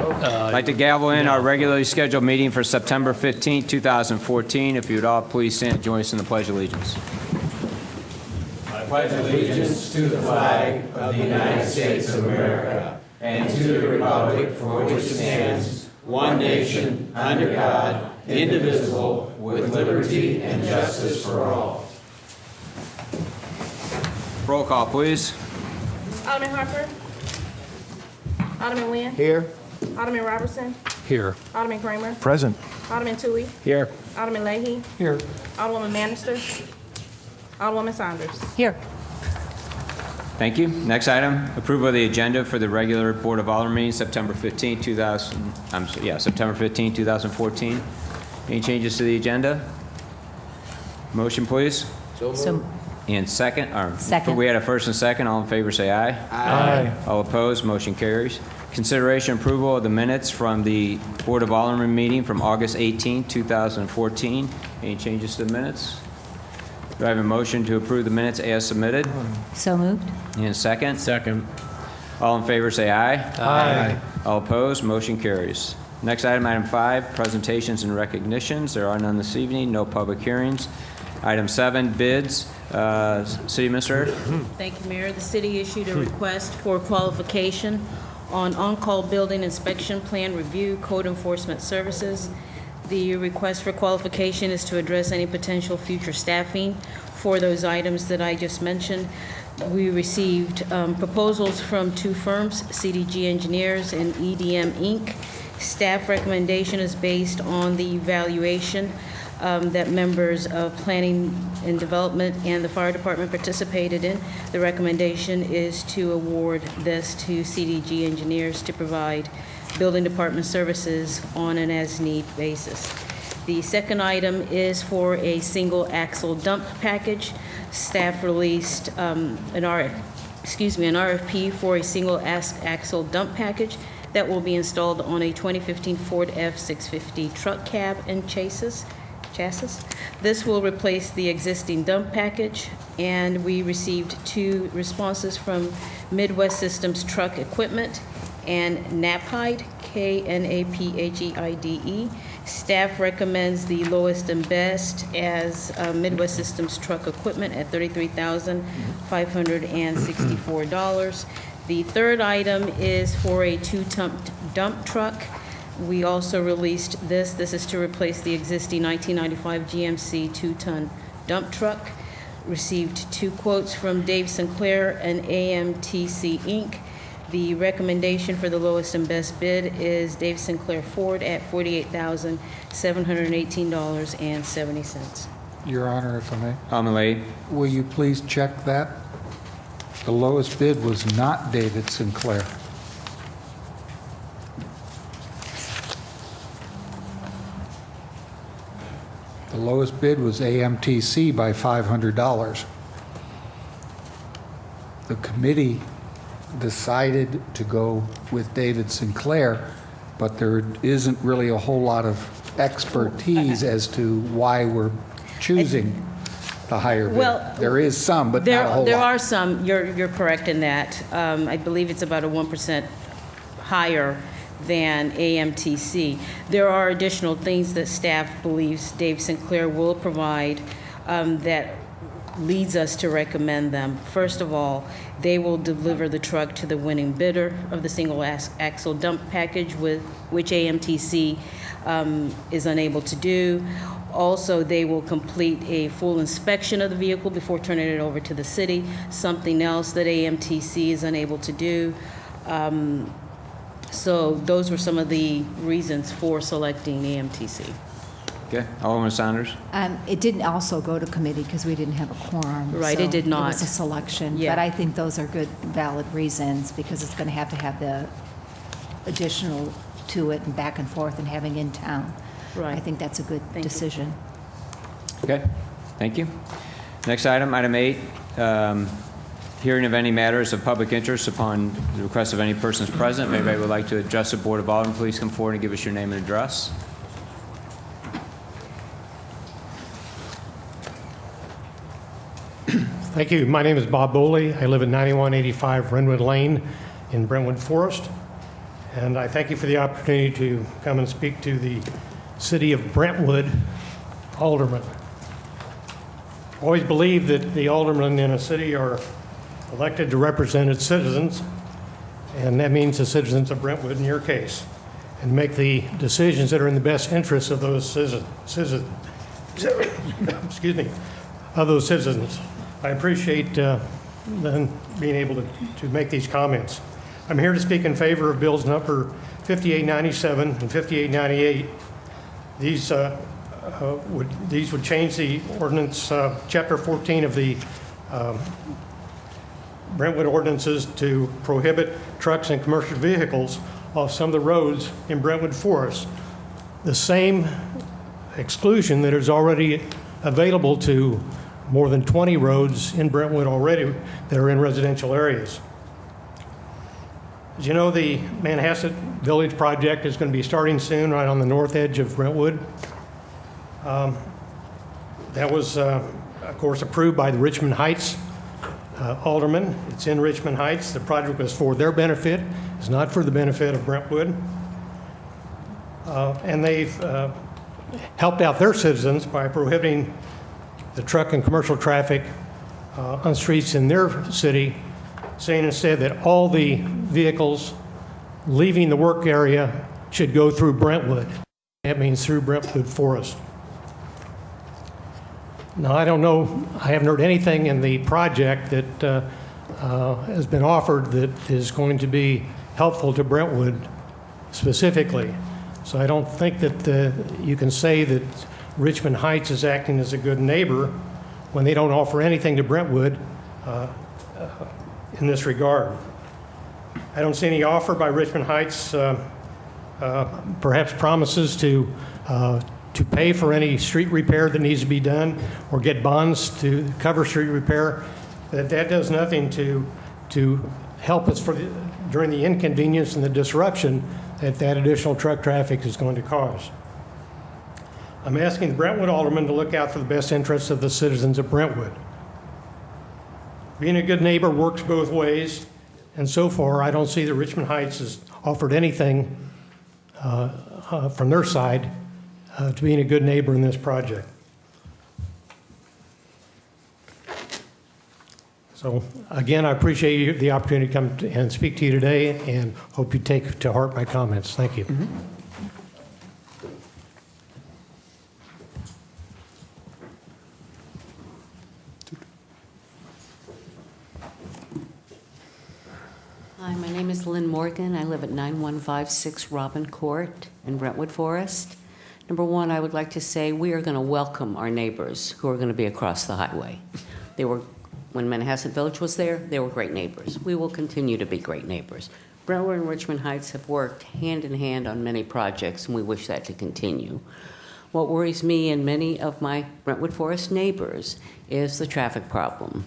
I'd like to gavel in our regularly scheduled meeting for September 15, 2014. If you would all please stand and join us in the Pledge of Allegiance. I pledge allegiance to the flag of the United States of America and to the republic for which it stands, one nation, under God, indivisible, with liberty and justice for all. Roll call, please. Alderman Harper. Alderman Nguyen. Here. Alderman Robertson. Here. Alderman Kramer. Present. Alderman Tui. Here. Alderman Leahy. Here. Alderwoman Manister. Alderwoman Saunders. Here. Thank you. Next item, approval of the agenda for the regular Board of Alderman meeting, September 15, 2014. Any changes to the agenda? Motion, please. So, And second, Second. we had a first and second. All in favor, say aye. Aye. All opposed, motion carries. Consideration approval of the minutes from the Board of Alderman meeting from August 18, 2014. Any changes to the minutes? Do I have a motion to approve the minutes as submitted? so moved. And second? Second. All in favor, say aye. Aye. All opposed, motion carries. Next item, item 5, presentations and recognitions. There are none this evening, no public hearings. Item 7, bids. City Administrator? Thank you, Mayor. The city issued a request for qualification on on-call building inspection plan review code enforcement services. The request for qualification is to address any potential future staffing for those items that I just mentioned. We received proposals from 2 firms, CDG Engineers and EDM Inc. Staff recommendation is based on the evaluation that members of Planning and Development and the Fire Department participated in. The recommendation is to award this to CDG Engineers to provide Building Department services on an as-need basis. The second item is for a single axle dump package. Staff released an RFP for a single axle dump package that will be installed on a 2015 Ford F-650 truck cab and chassis. This will replace the existing dump package, and we received 2 responses from Midwest Systems Truck Equipment and Knapheide, Knapheide. Staff recommends the lowest and best as Midwest Systems Truck Equipment at $33,564. The third item is for a 2-ton dump truck. We also released this. This is to replace the existing 1995 GMC 2-ton dump truck. Received 2 quotes from Dave Sinclair and AMTC Inc. The recommendation for the lowest and best bid is Dave Sinclair Ford at $48,718.70. Your Honor, if I may, Alderman Leahy. will you please check that? The lowest bid was not David Sinclair. The lowest bid was AMTC by $500. The committee decided to go with David Sinclair, but there isn't really a whole lot of expertise as to why we're choosing the higher bid. Well, there is some, but not a whole There lot. are some, you're correct in that. I believe it's about a 1% higher than AMTC. There are additional things that staff believes Dave Sinclair will provide that leads us to recommend them. First of all, they will deliver the truck to the winning bidder of the single axle dump package, which AMTC is unable to do. Also, they will complete a full inspection of the vehicle before turning it over to the city, something else that AMTC is unable to do. So those were some of the reasons for selecting AMTC. Okay, Alderman Saunders. It didn't also go to committee because we didn't have a quorum. Right, so it did not. It was a selection. Yeah. But I think those are good, valid reasons because it's going to have the additional to it and back and forth and having in town. Right. I think that's a good Thank you. decision. Okay, thank you. Next item, item 8, hearing of any matters of public interest upon the request of any persons present. If anybody would like to address the Board of Aldermen, please come forward and give us your name and address. Thank you. My name is Bob Boley. I live at 9185 Brentwood Lane in Brentwood Forest. and I thank you for the opportunity to come and speak to the City of Brentwood Alderman. I always believe that the aldermen in a city are elected to represent its citizens, and that means the citizens of Brentwood in your case, and make the decisions that are in the best interests of those citizens. Excuse me, of those citizens. I appreciate then being able to make these comments. I'm here to speak in favor of bills number 5897 and 5898. These would change the ordinance, chapter 14 of the Brentwood ordinances to prohibit trucks and commercial vehicles off some of the roads in Brentwood Forest. The same exclusion that is already available to more than 20 roads in Brentwood already that are in residential areas. As you know, the Manhasset Village project is going to be starting soon right on the north edge of Brentwood. That was, of course, approved by the Richmond Heights alderman. It's in Richmond Heights. The project was for their benefit. It's not for the benefit of Brentwood. And they've helped out their citizens by prohibiting the truck and commercial traffic on streets in their city, saying instead that all the vehicles leaving the work area should go through Brentwood. That means through Brentwood Forest. Now, I don't know, I haven't heard anything in the project that has been offered that is going to be helpful to Brentwood specifically. So I don't think that you can say that Richmond Heights is acting as a good neighbor when they don't offer anything to Brentwood in this regard. I don't see any offer by Richmond Heights, perhaps promises to pay for any street repair that needs to be done or get bonds to cover street repair. That does nothing to help us during the inconvenience and the disruption that additional truck traffic is going to cause. I'm asking the Brentwood alderman to look out for the best interests of the citizens of Brentwood. Being a good neighbor works both ways, and so far I don't see that Richmond Heights has offered anything from their side to being a good neighbor in this project. So again, I appreciate the opportunity to come and speak to you today, and hope you take to heart my comments. Thank you. Mm-hmm. Hi, my name is Lynn Morgan. I live at 9156 Robin Court in Brentwood Forest. Number one, I would like to say we are going to welcome our neighbors who are going to be across the highway. When Manhasset Village was there, they were great neighbors. We will continue to be great neighbors. Brentwood and Richmond Heights have worked hand in hand on many projects, and we wish that to continue. What worries me and many of my Brentwood Forest neighbors is the traffic problem.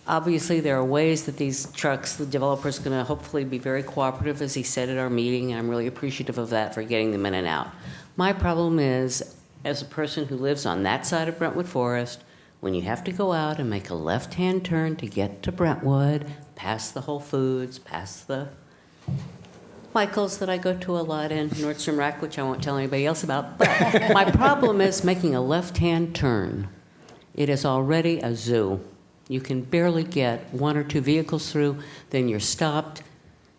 Obviously, there are ways that these trucks, the developer's going to hopefully be very cooperative, as he said at our meeting, and I'm really appreciative of that for getting them in and out. My problem is, as a person who lives on that side of Brentwood Forest, when you have to go out and make a left-hand turn to get to Brentwood, past the Whole Foods, past the Michael's that I go to a lot in Nordstrom Rack, which I won't tell anybody else about, but my problem is making a left-hand turn. It is already a zoo. You can barely get one or two vehicles through, then you're stopped.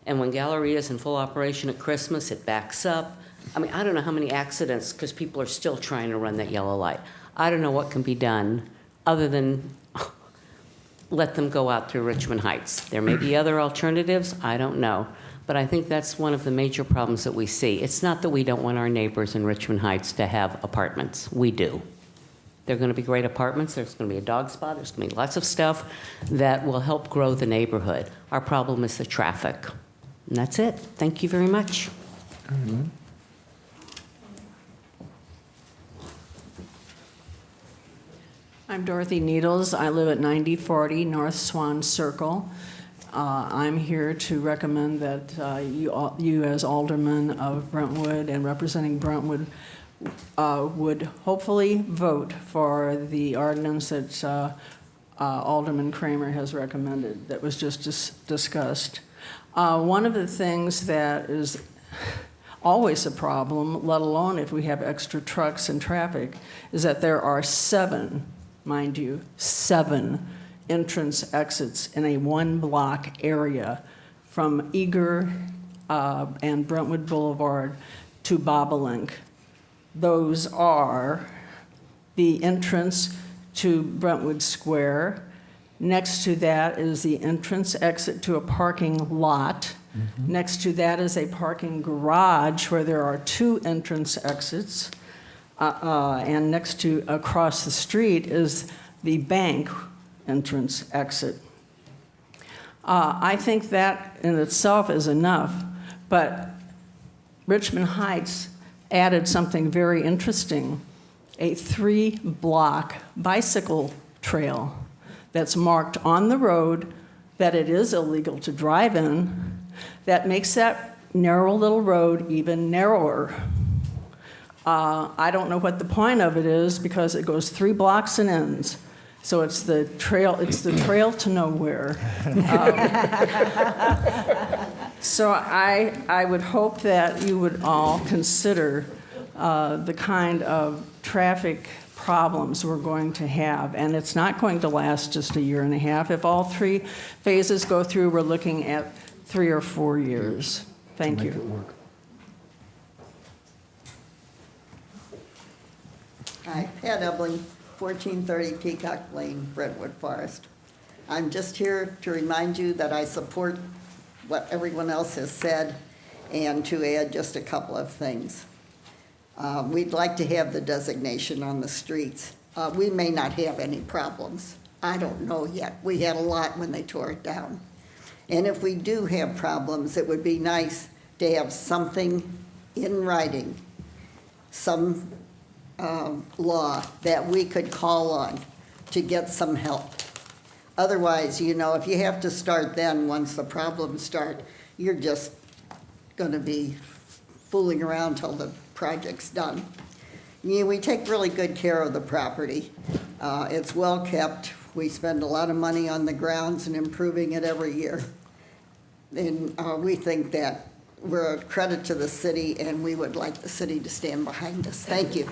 And when Galleria is in full operation at Christmas, it backs up. I mean, I don't know how many accidents, because people are still trying to run that yellow light. I don't know what can be done other than let them go out through Richmond Heights. There may be other alternatives, I don't know. But I think that's one of the major problems that we see. It's not that we don't want our neighbors in Richmond Heights to have apartments. We do. They're going to be great apartments. There's going to be a dog spot. There's going to be lots of stuff that will help grow the neighborhood. Our problem is the traffic. And that's it. Thank you very much. Mm-hmm. I'm Dorothy Needles. I live at 9040 North Swan Circle. I'm here to recommend that you as alderman of Brentwood and representing Brentwood would hopefully vote for the ordinance that Alderman Kramer has recommended that was just discussed. One of the things that is always a problem, let alone if we have extra trucks and traffic, is that there are 7, mind you, 7 entrance exits in a 1-block area from Eager and Brentwood Boulevard to Bobolink. Those are the entrance to Brentwood Square. Next to that is the entrance exit to a parking lot. Next to that is a parking garage where there are 2 entrance exits. And next to, across the street, is the bank entrance exit. I think that in itself is enough, but Richmond Heights added something very interesting, a 3-block bicycle trail that's marked on the road that it is illegal to drive in, that makes that narrow little road even narrower. I don't know what the point of it is because it goes 3 blocks and ends. So it's the trail to nowhere. So I would hope that you would all consider the kind of traffic problems we're going to have, and it's not going to last just a year and a half. If all 3 phases go through, we're looking at 3 or 4 years. Thank you. Make it work. Hi, Pat Ebling, 1430 Peacock Lane, Brentwood Forest. I'm just here to remind you that I support what everyone else has said and to add just a couple of things. We'd like to have the designation on the streets. We may not have any problems. I don't know yet. We had a lot when they tore it down. And if we do have problems, it would be nice to have something in writing, some law that we could call on to get some help. Otherwise, you know, if you have to start then, once the problems start, you're just going to be fooling around till the project's done. Yeah, we take really good care of the property. It's well kept. We spend a lot of money on the grounds and improving it every year. And we think that we're a credit to the city, and we would like the city to stand behind us. Thank you.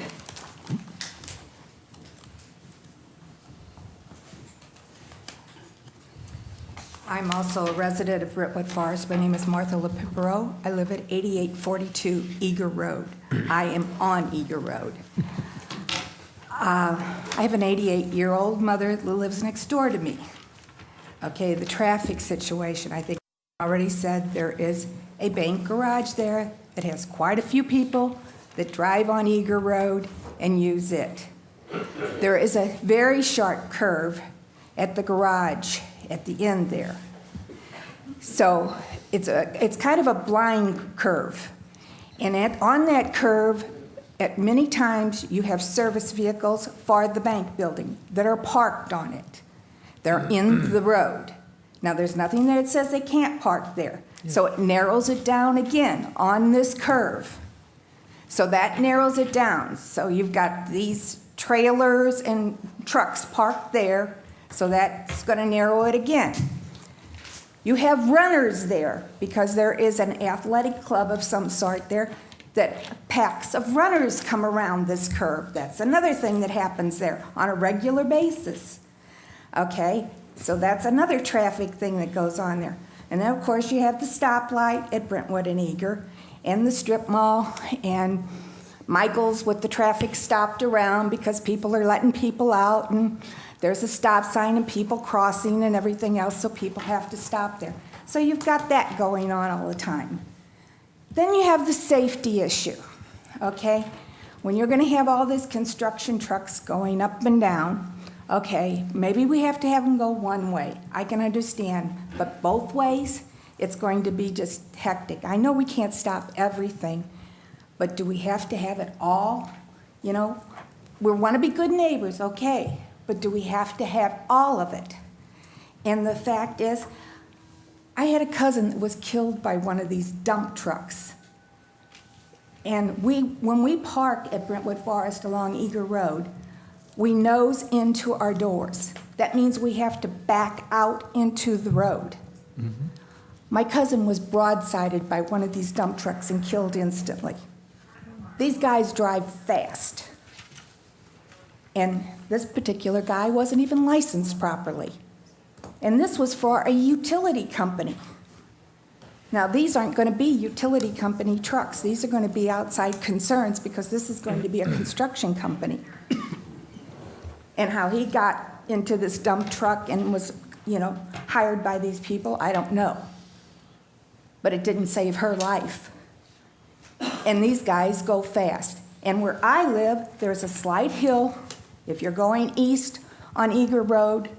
I'm also a resident of Brentwood Forest. My name is Martha LaPipero. I live at 8842 Eager Road. I am on Eager Road. I have an 88-year-old mother that lives next door to me. Okay, the traffic situation, I think I already said there is a bank garage there that has quite a few people that drive on Eager Road and use it. There is a very sharp curve at the garage at the end there. So it's kind of a blind curve. And on that curve, at many times you have service vehicles for the bank building that are parked on it. They're in the road. Now there's nothing that says they can't park there. So it narrows it down again on this curve. So that narrows it down. So you've got these trailers and trucks parked there. So that's going to narrow it again. You have runners there because there is an athletic club of some sort there that packs of runners come around this curve. That's another thing that happens there on a regular basis. Okay, so that's another traffic thing that goes on there. And then, of course, you have the stoplight at Brentwood and Eager and the strip mall and Michael's with the traffic stopped around because people are letting people out and there's a stop sign and people crossing and everything else, so people have to stop there. So you've got that going on all the time. Then you have the safety issue, okay? When you're going to have all these construction trucks going up and down, okay, maybe we have to have them go one way. I can understand, but both ways, it's going to be just hectic. I know we can't stop everything, but do we have to have it all? You know, we want to be good neighbors, okay, but do we have to have all of it? And the fact is, I had a cousin that was killed by one of these dump trucks. And when we park at Brentwood Forest along Eager Road, we nose into our doors. That means we have to back out into the road. My cousin was broadsided by one of these dump trucks and killed instantly. These guys drive fast. And this particular guy wasn't even licensed properly. And this was for a utility company. Now, these aren't going to be utility company trucks. These are going to be outside concerns because this is going to be a construction company. And how he got into this dump truck and was, hired by these people, I don't know. But it didn't save her life. And these guys go fast. And where I live, there's a slight hill. If you're going east on Eager Road,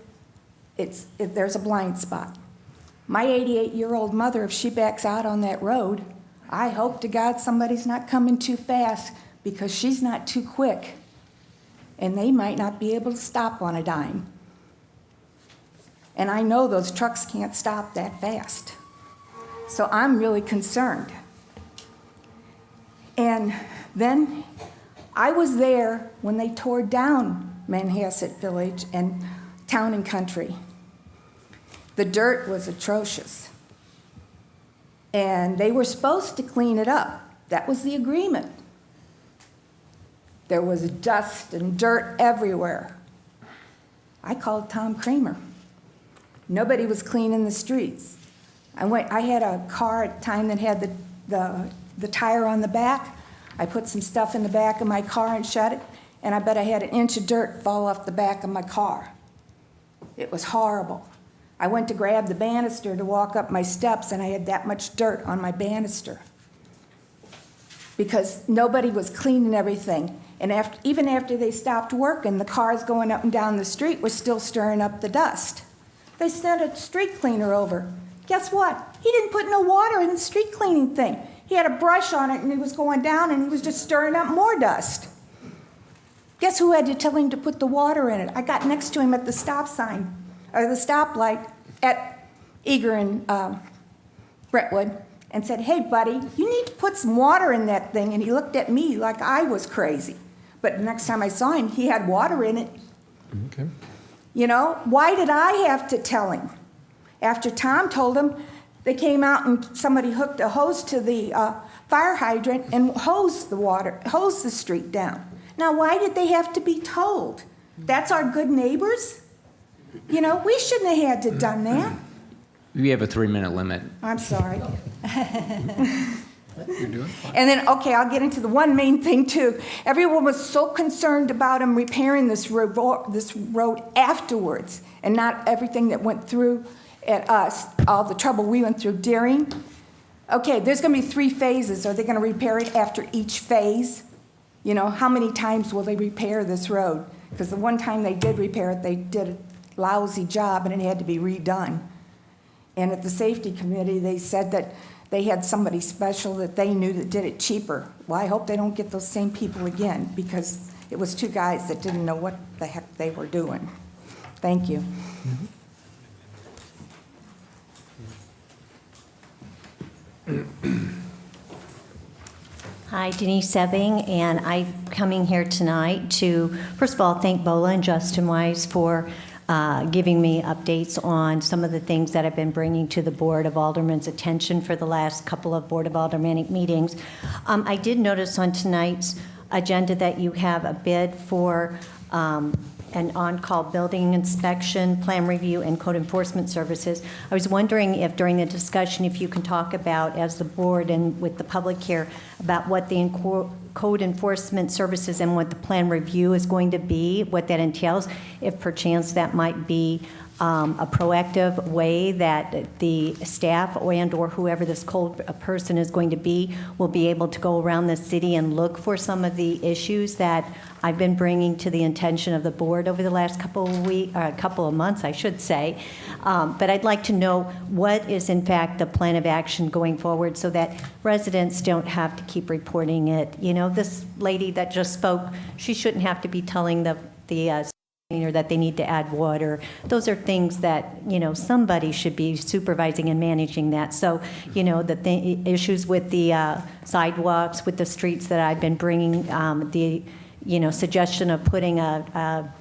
there's a blind spot. My 88-year-old mother, if she backs out on that road, I hope to God somebody's not coming too fast because she's not too quick. And they might not be able to stop on a dime. And I know those trucks can't stop that fast. So I'm really concerned. And then I was there when they tore down Manhasset Village and Town and Country. The dirt was atrocious. And they were supposed to clean it up. That was the agreement. There was dust and dirt everywhere. I called Tom Kramer. Nobody was cleaning the streets. I had a car at the time that had the tire on the back. I put some stuff in the back of my car and shut it, and I bet I had an inch of dirt fall off the back of my car. It was horrible. I went to grab the banister to walk up my steps, and I had that much dirt on my banister because nobody was cleaning everything. And even after they stopped working, the cars going up and down the street were still stirring up the dust. They sent a street cleaner over. Guess what? He didn't put no water in the street cleaning thing. He had a brush on it, and he was going down, and he was just stirring up more dust. Guess who had to tell him to put the water in it? I got next to him at the stop sign, or the stoplight at Eager and Brentwood, and said, "Hey, buddy, you need to put some water in that thing." And he looked at me like I was crazy. But the next time I saw him, he had water in it. Okay. Why did I have to tell him? After Tom told him, they came out and somebody hooked a hose to the fire hydrant and hosed the street down. Now, why did they have to be told? That's our good neighbors? We shouldn't have had to done that. We have a 3-minute limit. I'm sorry. You're doing fine. And then, okay, I'll get into the one main thing, too. Everyone was so concerned about him repairing this road afterwards, and not everything that went through at us, all the trouble we went through during. Okay, there's going to be 3 phases. Are they going to repair it after each phase? How many times will they repair this road? Because the one time they did repair it, they did a lousy job, and it had to be redone. And at the safety committee, they said that they had somebody special that they knew that did it cheaper. Well, I hope they don't get those same people again, because it was 2 guys that didn't know what the heck they were doing. Thank you. Hi, Denise Sebbing, and I'm coming here tonight to, first of all, thank Bola and Justin Wise for giving me updates on some of the things that I've been bringing to the Board of Aldermen's attention for the last couple of Board of Aldermanic meetings. I did notice on tonight's agenda that you have a bid for an on-call building inspection, plan review, and code enforcement services. I was wondering if during the discussion, if you can talk about, as the board and with the public here, about what the code enforcement services and what the plan review is going to be, what that entails, if perchance that might be a proactive way that the staff and/or whoever this code person is going to be will be able to go around the city and look for some of the issues that I've been bringing to the attention of the board over the last couple of months, I should say. But I'd like to know what is in fact the plan of action going forward so that residents don't have to keep reporting it. This lady that just spoke, she shouldn't have to be telling the or that they need to add water. Those are things that, somebody should be supervising and managing that. So, the issues with the sidewalks, with the streets that I've been bringing, the suggestion of putting a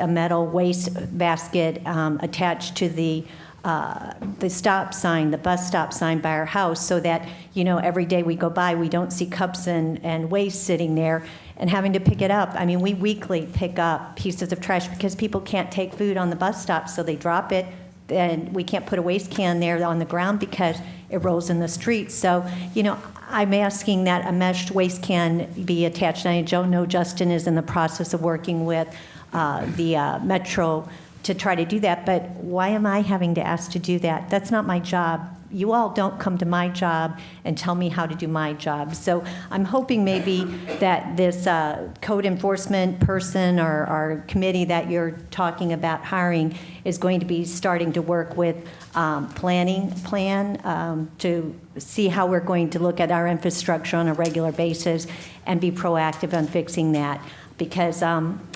metal waste basket attached to the the stop sign, the bus stop sign by our house, so that, every day we go by, we don't see cups and waste sitting there and having to pick it up. I mean, we weekly pick up pieces of trash because people can't take food on the bus stop, so they drop it, and we can't put a waste can there on the ground because it rolls in the street. So, I'm asking that a meshed waste can be attached. And I know Justin is in the process of working with the Metro to try to do that, but why am I having to ask to do that? That's not my job. You all don't come to my job and tell me how to do my job. So I'm hoping maybe that this code enforcement person or committee that you're talking about hiring is going to be starting to work with plan to see how we're going to look at our infrastructure on a regular basis and be proactive on fixing that. Because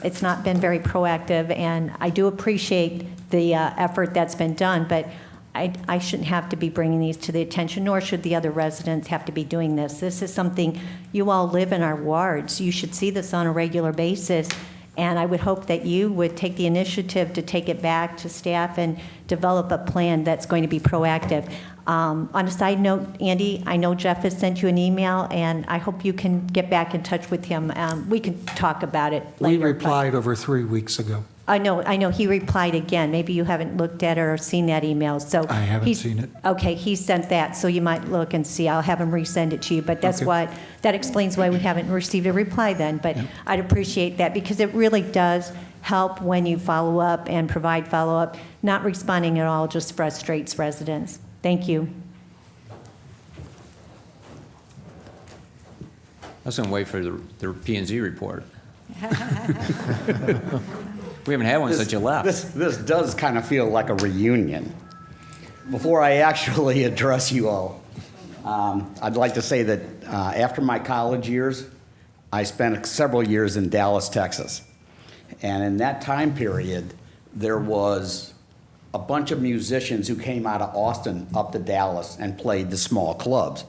it's not been very proactive, and I do appreciate the effort that's been done, but I shouldn't have to be bringing these to the attention, nor should the other residents have to be doing this. This is something, you all live in our wards. You should see this on a regular basis, and I would hope that you would take the initiative to take it back to staff and develop a plan that's going to be proactive. On a side note, Andy, I know Jeff has sent you an email, and I hope you can get back in touch with him. We can talk about it later. We replied over 3 weeks ago. I know. He replied again. Maybe you haven't looked at it or seen that email. So I haven't seen it. Okay, he sent that, so you might look and see. I'll have him resend it to you. But that's Okay. that explains why we haven't received a reply then. But I'd appreciate that, because it really does help when you follow up and provide follow-up. Not responding at all just frustrates residents. Thank you. I was going to wait for the P&Z report. We haven't had one since you left. This does kind of feel like a reunion. Before I actually address you all, I'd like to say that after my college years, I spent several years in Dallas, Texas. And in that time period, there was a bunch of musicians who came out of Austin up to Dallas and played the small clubs.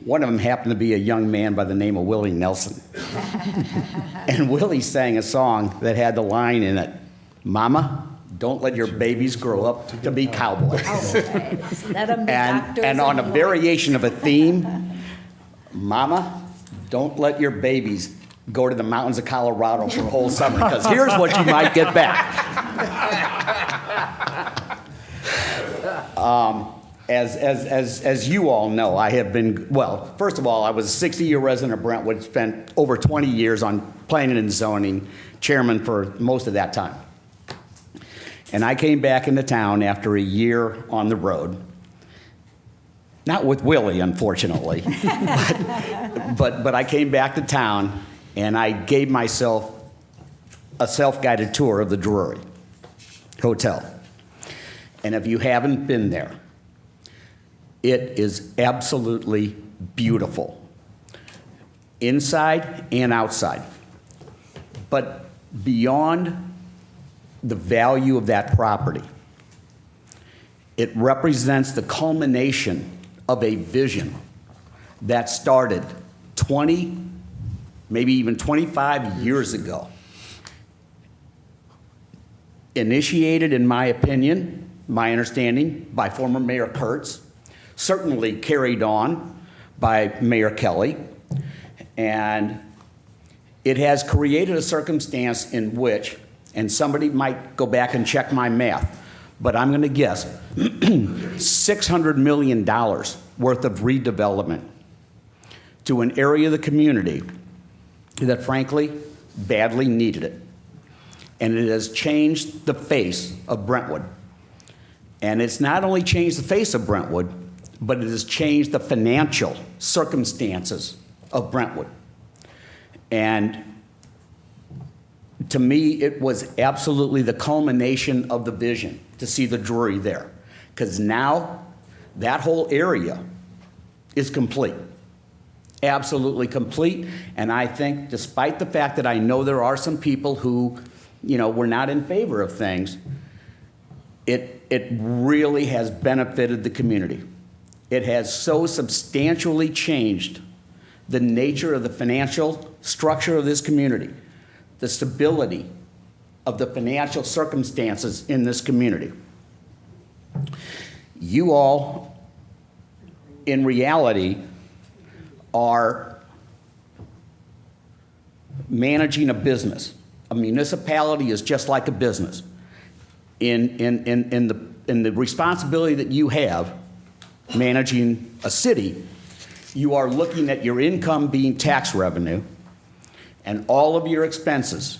One of them happened to be a young man by the name of Willie Nelson. And Willie sang a song that had the line in it, "Mama, don't let your babies grow up to be cowboys." And on a variation of a theme, "Mama, don't let your babies go to the mountains of Colorado for a whole summer, because here's what you might get back." As you all know, I have been, well, first of all, I was a 60-year resident of Brentwood, spent over 20 years on planning and zoning, chairman for most of that time. And I came back into town after a year on the road. Not with Willie, unfortunately, but I came back to town, and I gave myself a self-guided tour of the Drury Hotel. And if you haven't been there, it is absolutely beautiful, inside and outside. But beyond the value of that property, it represents the culmination of a vision that started 20, maybe even 25 years ago. Initiated, in my opinion, my understanding, by former Mayor Kurtz, certainly carried on by Mayor Kelly, and it has created a circumstance in which, and somebody might go back and check my math, but I'm going to guess $600 million worth of redevelopment to an area of the community that frankly badly needed it. And it has changed the face of Brentwood. And it's not only changed the face of Brentwood, but it has changed the financial circumstances of Brentwood. And to me, it was absolutely the culmination of the vision to see the Drury there. Because now that whole area is complete. Absolutely complete. And I think, despite the fact that I know there are some people who, were not in favor of things, it really has benefited the community. It has so substantially changed the nature of the financial structure of this community, the stability of the financial circumstances in this community. You all, in reality, are managing a business. A municipality is just like a business. In the responsibility that you have managing a city, you are looking at your income being tax revenue, and all of your expenses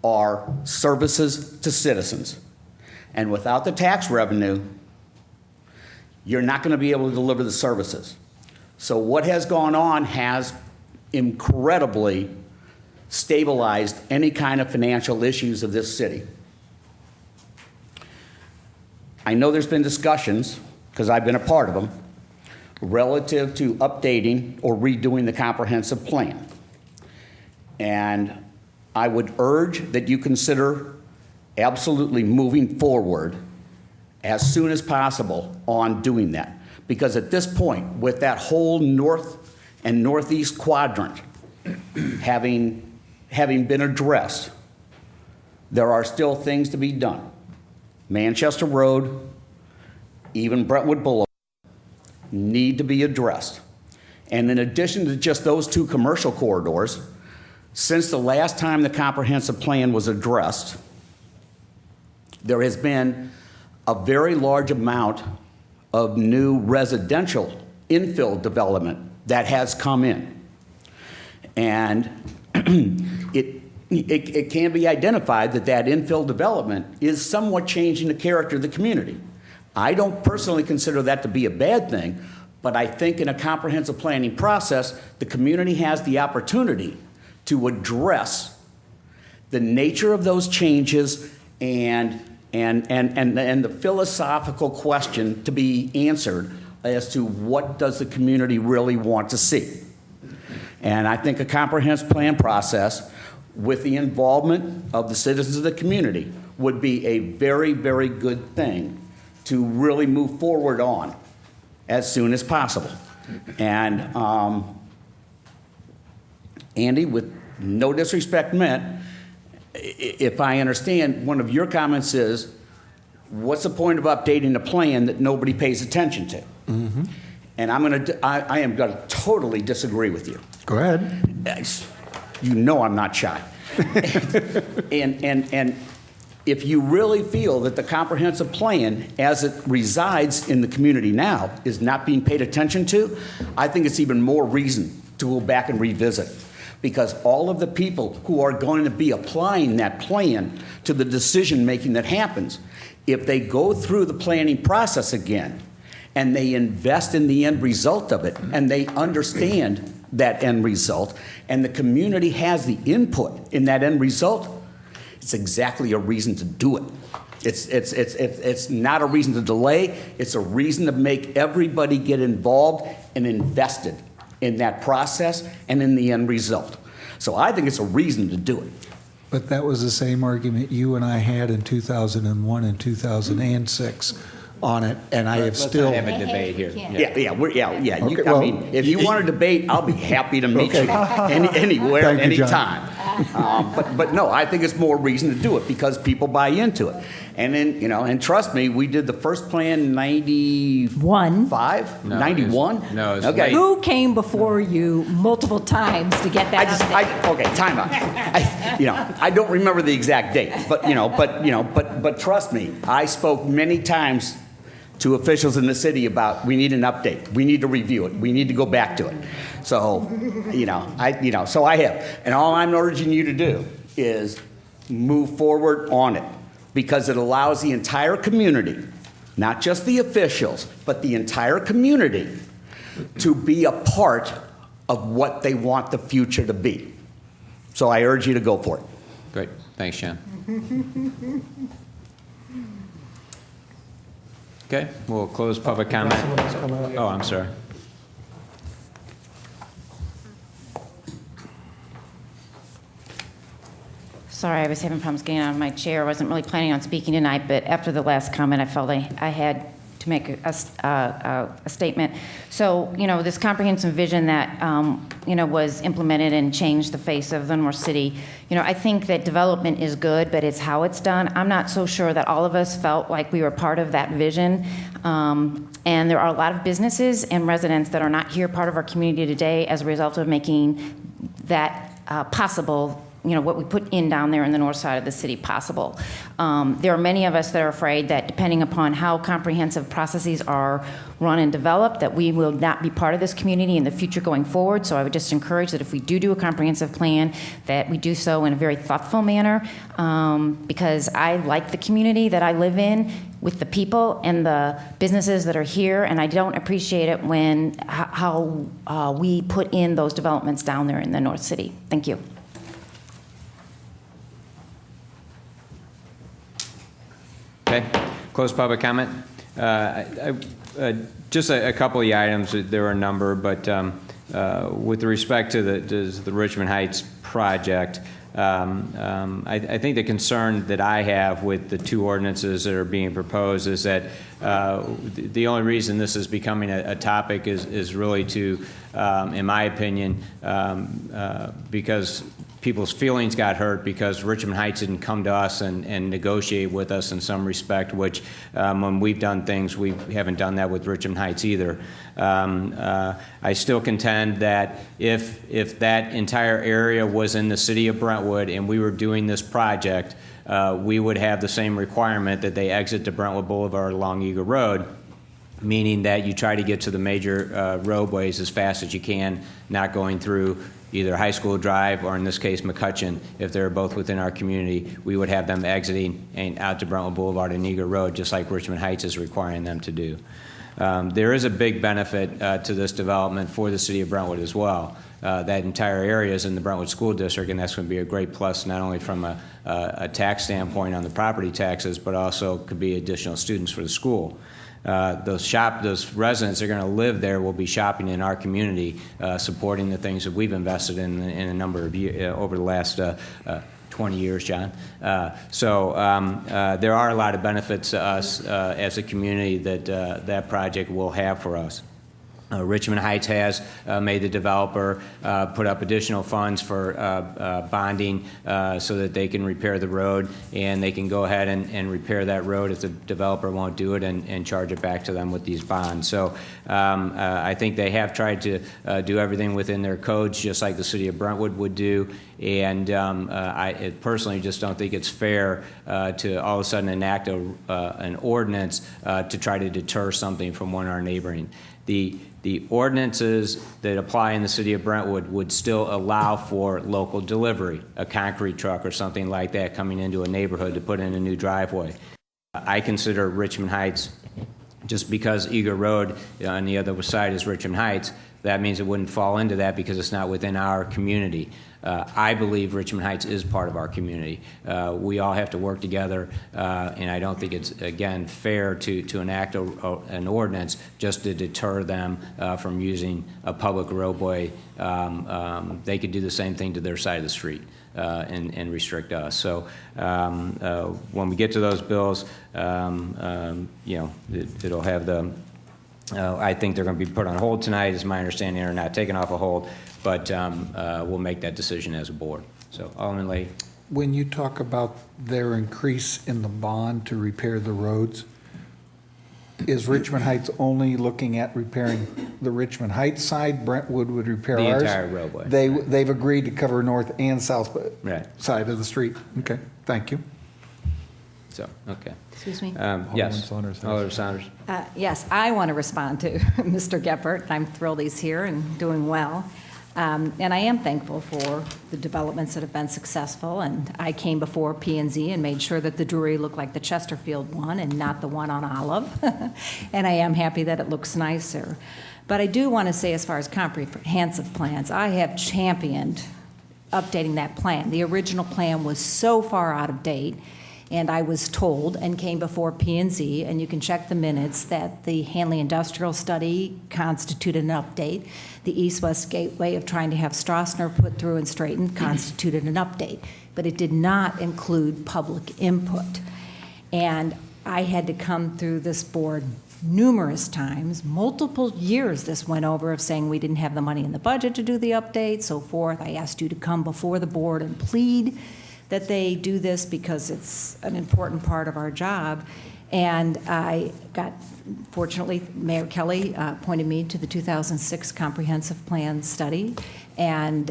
are services to citizens. And without the tax revenue, you're not going to be able to deliver the services. So what has gone on has incredibly stabilized any kind of financial issues of this city. I know there's been discussions, because I've been a part of them, relative to updating or redoing the comprehensive plan. And I would urge that you consider absolutely moving forward as soon as possible on doing that. Because at this point, with that whole north and northeast quadrant having been addressed, there are still things to be done. Manchester Road, even Brentwood Boulevard, need to be addressed. And in addition to just those two commercial corridors, since the last time the comprehensive plan was addressed, there has been a very large amount of new residential infill development that has come in. And it can be identified that that infill development is somewhat changing the character of the community. I don't personally consider that to be a bad thing, but I think in a comprehensive planning process, the community has the opportunity to address the nature of those changes and the philosophical question to be answered as to what does the community really want to see. And I think a comprehensive plan process with the involvement of the citizens of the community would be a very, very good thing to really move forward on as soon as possible. And Andy, with no disrespect meant, if I understand, one of your comments is, what's the point of updating a plan that nobody pays attention to? Mm-hmm. And I am going to totally disagree with you. Go ahead. You know I'm not shy. and if you really feel that the comprehensive plan, as it resides in the community now, is not being paid attention to, I think it's even more reason to go back and revisit it. Because all of the people who are going to be applying that plan to the decision-making that happens, if they go through the planning process again and they invest in the end result of it and they understand that end result and the community has the input in that end result, it's exactly a reason to do it. It's not a reason to delay. It's a reason to make everybody get involved and invested in that process and in the end result. So I think it's a reason to do it. But that was the same argument you and I had in 2001 and 2006 on it, and I have still... Let's not have a debate here. Yeah. Okay, I mean, if you want to debate, I'll be happy to meet you anywhere, Thank you, anytime. But no, I think it's more reason to do it because people buy into it. And then, and trust me, we did the first plan in 95? No, 91? No, it's okay. late. Who came before you multiple times to get that update? Okay, time out. I don't remember the exact date, but trust me, I spoke many times to officials in the city about we need an update, we need to review it, we need to go back to it. So, so I have, and all I'm urging you to do is move forward on it because it allows the entire community, not just the officials, but the entire community to be a part of what they want the future to be. So I urge you to go for it. Great. Thanks, Sean. Okay, we'll close public comment. Oh, I'm sorry. Sorry, I was having problems getting out of my chair. I wasn't really planning on speaking tonight, but after the last comment, I felt I had to make a statement. So, this comprehensive vision that, was implemented and changed the face of the North City, I think that development is good, but it's how it's done. I'm not so sure that all of us felt like we were part of that vision. And there are a lot of businesses and residents that are not here, part of our community today, as a result of making that possible, what we put in down there in the north side of the city possible. There are many of us that are afraid that depending upon how comprehensive processes are run and developed, that we will not be part of this community in the future going forward. So I would just encourage that if we do a comprehensive plan, that we do so in a very thoughtful manner, because I like the community that I live in with the people and the businesses that are here, and I don't appreciate it when how we put in those developments down there in the North City. Thank you. Okay, close public comment. Just a couple of the items, there are a number, but with respect to the Richmond Heights project, I think the concern that I have with the two ordinances that are being proposed is that the only reason this is becoming a topic is really to, in my opinion, because people's feelings got hurt because Richmond Heights didn't come to us and negotiate with us in some respect, which when we've done things, we haven't done that with Richmond Heights either. I still contend that if that entire area was in the city of Brentwood and we were doing this project, we would have the same requirement that they exit to Brentwood Boulevard along Eagle Road, meaning that you try to get to the major roadways as fast as you can, not going through either High School Drive or in this case McCutcheon. If they're both within our community, we would have them exiting and out to Brentwood Boulevard and Eagle Road, just like Richmond Heights is requiring them to do. There is a big benefit to this development for the city of Brentwood as well. That entire area is in the Brentwood School District, and that's going to be a great plus not only from a tax standpoint on the property taxes, but also could be additional students for the school. Those residents that are going to live there will be shopping in our community, supporting the things that we've invested in a number of years over the last 20 years, John. So there are a lot of benefits to us as a community that that project will have for us. Richmond Heights has made the developer put up additional funds for bonding so that they can repair the road, and they can go ahead and repair that road if the developer won't do it and charge it back to them with these bonds. So I think they have tried to do everything within their codes, just like the city of Brentwood would do. And I personally just don't think it's fair to all of a sudden enact an ordinance to try to deter something from one of our neighboring. The ordinances that apply in the city of Brentwood would still allow for local delivery, a concrete truck or something like that coming into a neighborhood to put in a new driveway. I consider Richmond Heights, just because Eagle Road on the other side is Richmond Heights, that means it wouldn't fall into that because it's not within our community. I believe Richmond Heights is part of our community. We all have to work together, and I don't think it's, again, fair to enact an ordinance just to deter them from using a public roadway. They could do the same thing to their side of the street and restrict us. So when we get to those bills, it'll have the I think they're going to be put on hold tonight, is my understanding, or not taken off a hold, but we'll make that decision as a board. So, Alderman Leahy. When you talk about their increase in the bond to repair the roads, is Richmond Heights only looking at repairing the Richmond Heights side? Brentwood would repair the ours? entire roadway. They've agreed to cover north and south right. side of the street. Okay, thank you. So, okay. Excuse me? Yes. Alderman Saunders. Yes, I want to respond to Mr. Geppert. I'm thrilled he's here and doing well. And I am thankful for the developments that have been successful. And I came before P&Z and made sure that the Drury looked like the Chesterfield one and not the one on Olive. And I am happy that it looks nicer. But I do want to say, as far as comprehensive plans, I have championed updating that plan. The original plan was so far out of date. And I was told, and came before P&Z, and you can check the minutes, that the Hanley Industrial Study constituted an update. The East-West Gateway of trying to have Strassner put through and straightened constituted an update. But it did not include public input. And I had to come through this board numerous times, multiple years this went over of saying we didn't have the money in the budget to do the update, so forth. I asked you to come before the board and plead that they do this because it's an important part of our job. And fortunately, Mayor Kelly appointed me to the 2006 Comprehensive Plan Study, and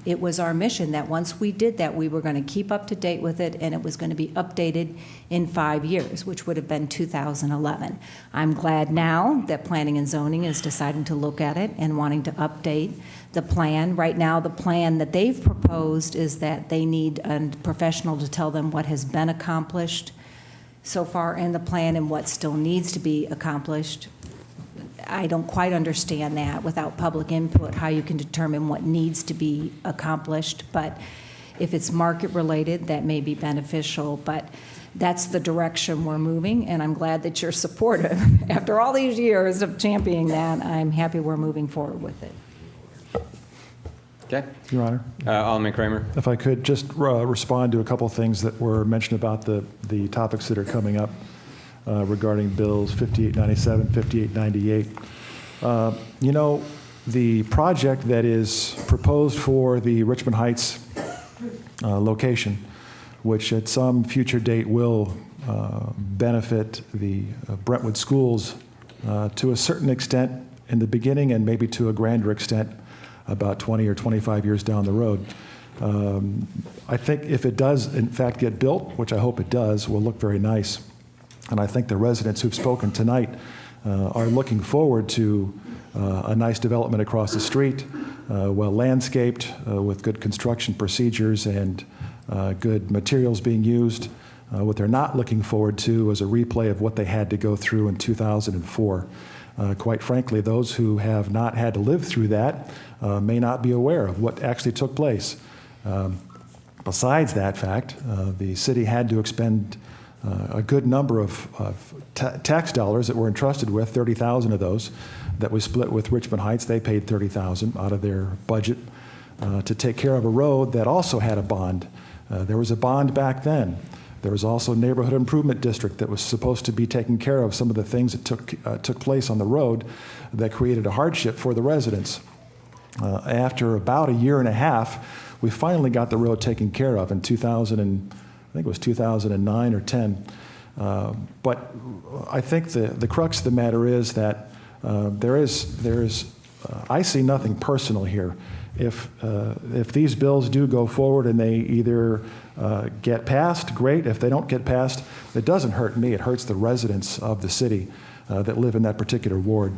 it was our mission that once we did that, we were going to keep up to date with it, and it was going to be updated in 5 years, which would have been 2011. I'm glad now that Planning and Zoning is deciding to look at it and wanting to update the plan. Right now, the plan that they've proposed is that they need a professional to tell them what has been accomplished so far in the plan and what still needs to be accomplished. I don't quite understand that without public input, how you can determine what needs to be accomplished, but if it's market-related, that may be beneficial, but that's the direction we're moving, and I'm glad that you're supportive. After all these years of championing that, I'm happy we're moving forward with it. Okay. Your Honor. Alderman Kramer. If I could just respond to a couple of things that were mentioned about the topics that are coming up regarding bills 5897, 5898. You know, the project that is proposed for the Richmond Heights location, which at some future date will benefit the Brentwood schools to a certain extent in the beginning and maybe to a grander extent about 20 or 25 years down the road. I think if it does, in fact, get built, which I hope it does, will look very nice. And I think the residents who've spoken tonight are looking forward to a nice development across the street, well landscaped, with good construction procedures and good materials being used. What they're not looking forward to is a replay of what they had to go through in 2004. Quite frankly, those who have not had to live through that may not be aware of what actually took place. Besides that fact, the city had to expend a good number of tax dollars that were entrusted with, 30,000 of those, that was split with Richmond Heights. They paid 30,000 out of their budget to take care of a road that also had a bond. There was a bond back then. There was also a neighborhood improvement district that was supposed to be taking care of some of the things that took place on the road that created a hardship for the residents. After about a year and a half, we finally got the road taken care of in 2009 or 10. But I think the crux of the matter is that I see nothing personal here. If these bills do go forward and they either get passed, great. If they don't get passed, it doesn't hurt me. It hurts the residents of the city that live in that particular ward.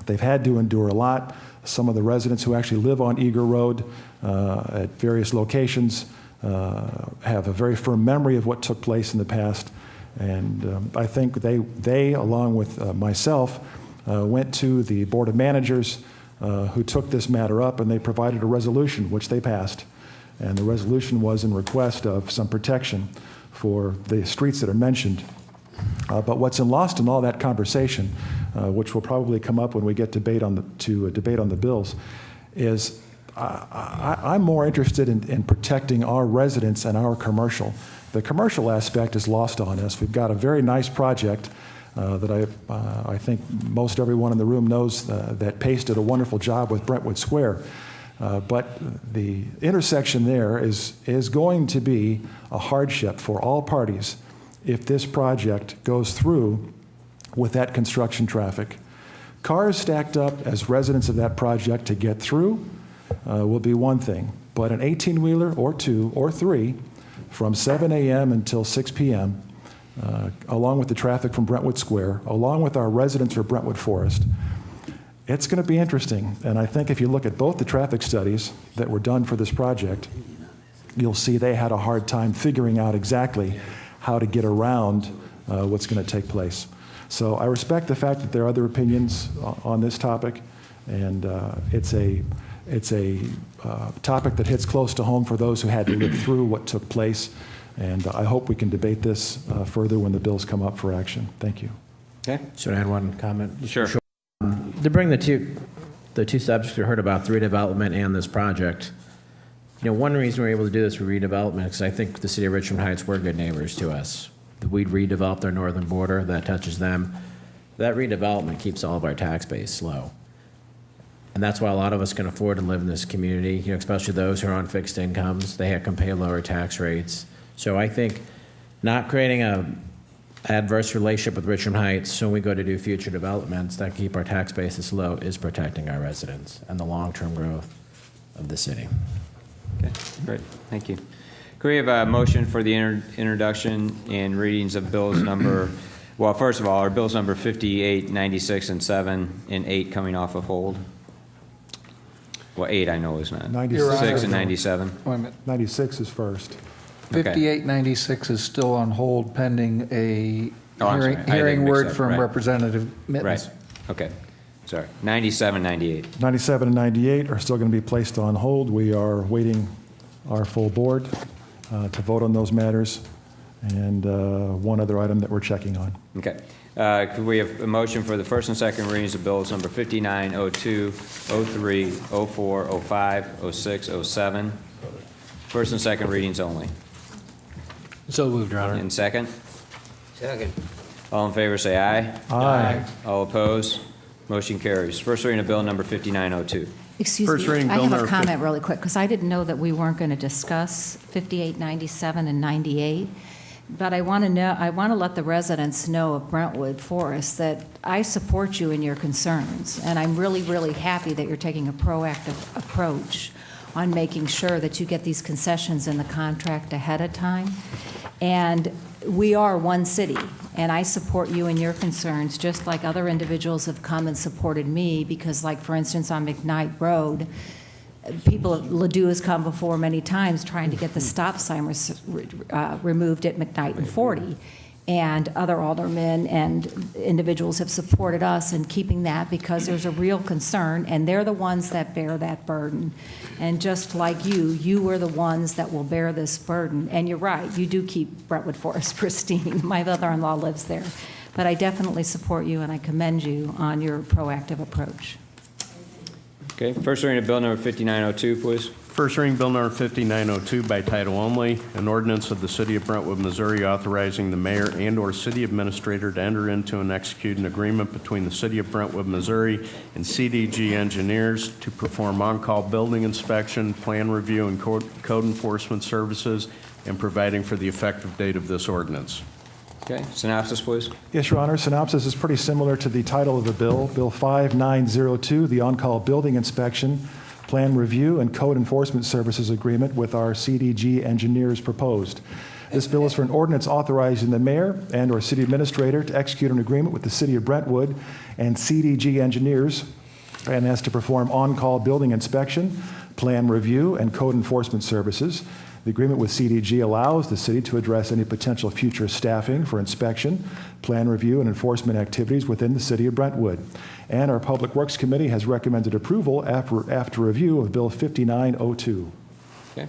They've had to endure a lot. Some of the residents who actually live on Eager Road at various locations have a very firm memory of what took place in the past. And I think they along with myself, went to the Board of Managers who took this matter up, and they provided a resolution, which they passed. And the resolution was in request of some protection for the streets that are mentioned. But what's lost in all that conversation, which will probably come up when we get debate on the bills, is I'm more interested in protecting our residents and our commercial. The commercial aspect is lost on us. We've got a very nice project that I think most everyone in the room knows that Pace did a wonderful job with Brentwood Square. But the intersection there is going to be a hardship for all parties if this project goes through with that construction traffic. Cars stacked up as residents of that project to get through will be one thing, but an 18-wheeler or 2 or 3 from 7 a.m. until 6 p.m., along with the traffic from Brentwood Square, along with our residents for Brentwood Forest, it's going to be interesting. And I think if you look at both the traffic studies that were done for this project, you'll see they had a hard time figuring out exactly how to get around what's going to take place. So I respect the fact that there are other opinions on this topic, and it's a topic that hits close to home for those who had to live through what took place. And I hope we can debate this further when the bills come up for action. Thank you. Okay. Should I add one comment? Sure. To bring the two subjects we heard about, the redevelopment and this project, one reason we're able to do this for redevelopment is I think the city of Richmond Heights were good neighbors to us. We'd redevelop their northern border, that touches them. that redevelopment keeps all of our tax base low. And that's why a lot of us can afford to live in this community, you know, especially those who are on fixed incomes. They can pay lower tax rates. So I think not creating a adverse relationship with Richmond Heights when we go to do future developments that keep our tax bases low is protecting our residents and the long-term growth of the city. Okay, great, thank you. Could we have a motion for the introduction and readings of bills number, well, first of all, are bills number 58, 96, and 7, and 8 coming off of hold? Well, 8 I know is not. 96 and 97. Wait a minute. 96 is first. Okay. 5896 is still on hold pending a I'm sorry. I hearing didn't mix word up. from Right. Representative Mittens. Right, okay, sorry. 97, 98. 97 and 98 are still going to be placed on hold. We are waiting our full board to vote on those matters, and one other item that we're checking on. Okay. Could we have a motion for the first and second readings of bills number 59, 02, 03, 04, 05, 06, 07? First and second readings only. So moved, Your Honor. And second? Second. All in favor, say aye. Aye. All opposed? Motion carries. First reading of bill number 5902. Excuse First me, reading, I bill have a number comment really quick, because I didn't know that we weren't going to discuss 58, 97, and 98. But I want to let the residents know of Brentwood Forest that I support you in your concerns. And I'm really, really happy that you're taking a proactive approach on making sure that you get these concessions in the contract ahead of time. And we are one city, and I support you in your concerns, just like other individuals have come and supported me, because like, for instance, on McKnight Road, people, Ladue has come before many times trying to get the stop sign removed at McKnight and 40. And other aldermen and individuals have supported us in keeping that, because there's a real concern, and they're the ones that bear that burden. And just like you are the ones that will bear this burden. And you're right, you do keep Brentwood Forest pristine. My mother-in-law lives there. But I definitely support you, and I commend you on your proactive approach. Okay, first reading of bill number 5902, please. First reading, bill number 5902 by title only, an ordinance of the City of Brentwood, Missouri authorizing the mayor and/or city administrator to enter into and execute an agreement between the City of Brentwood, Missouri and CDG engineers to perform on-call building inspection, plan review, and code enforcement services, and providing for the effective date of this ordinance. Okay, synopsis, please. Yes, Your Honor. Synopsis is pretty similar to the title of the bill, Bill 5902, the on-call building inspection, plan review, and code enforcement services agreement with our CDG engineers proposed. This bill is for an ordinance authorizing the mayor and/or city administrator to execute an agreement with the City of Brentwood and CDG engineers, and as to perform on-call building inspection, plan review, and code enforcement services. The agreement with CDG allows the city to address any potential future staffing for inspection, plan review, and enforcement activities within the City of Brentwood. And our Public Works Committee has recommended approval after review of Bill 5902. Okay,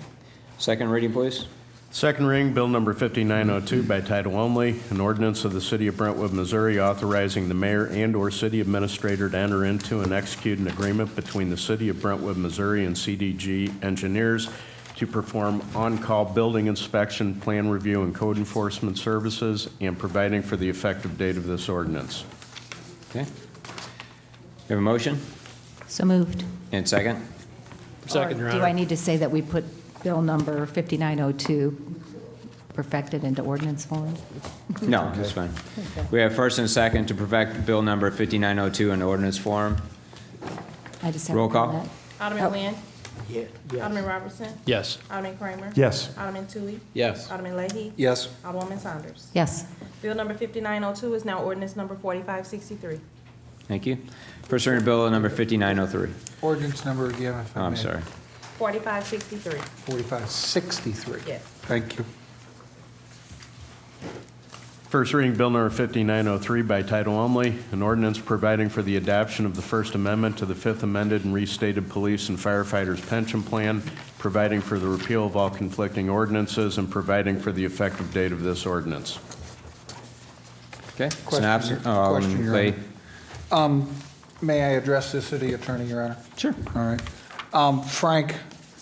second reading, please. Second reading, bill number 5902 by title only, an ordinance of the City of Brentwood, Missouri authorizing the mayor and/or city administrator to enter into and execute an agreement between the City of Brentwood, Missouri and CDG engineers to perform on-call building inspection, plan review, and code enforcement services, and providing for the effective date of this ordinance. Okay. You have a motion? So moved. And second? Second, Your Or Honor. do I need to say that we put bill number 5902 perfected into ordinance form? No, that's fine. We have first and second to perfect bill number 5902 in ordinance form. I just have Roll a call. comment. Alderman Oh. Nguyen. Yeah. Alderman Robertson. Yes. Alderman Kramer. Yes. Alderman Tui. Yes. Alderman Leahy. Yes. Alderwoman Saunders. Yes. Bill number 5902 is now ordinance number 4563. Thank you. First reading of bill number 5903. Ordinance number again, if I Oh, may. I'm sorry. 4563. 4563. Yes. Thank you. First reading, bill number 5903 by title only, an ordinance providing for the adoption of the First Amendment to the Fifth Amended and Restated Police and Firefighters Pension Plan, providing for the repeal of all conflicting ordinances, and providing for the effective date of this ordinance. Okay. Question, Synopsis. Question, Your Leahy. Honor. May I address the city attorney, Your Honor? Sure. All right. Frank,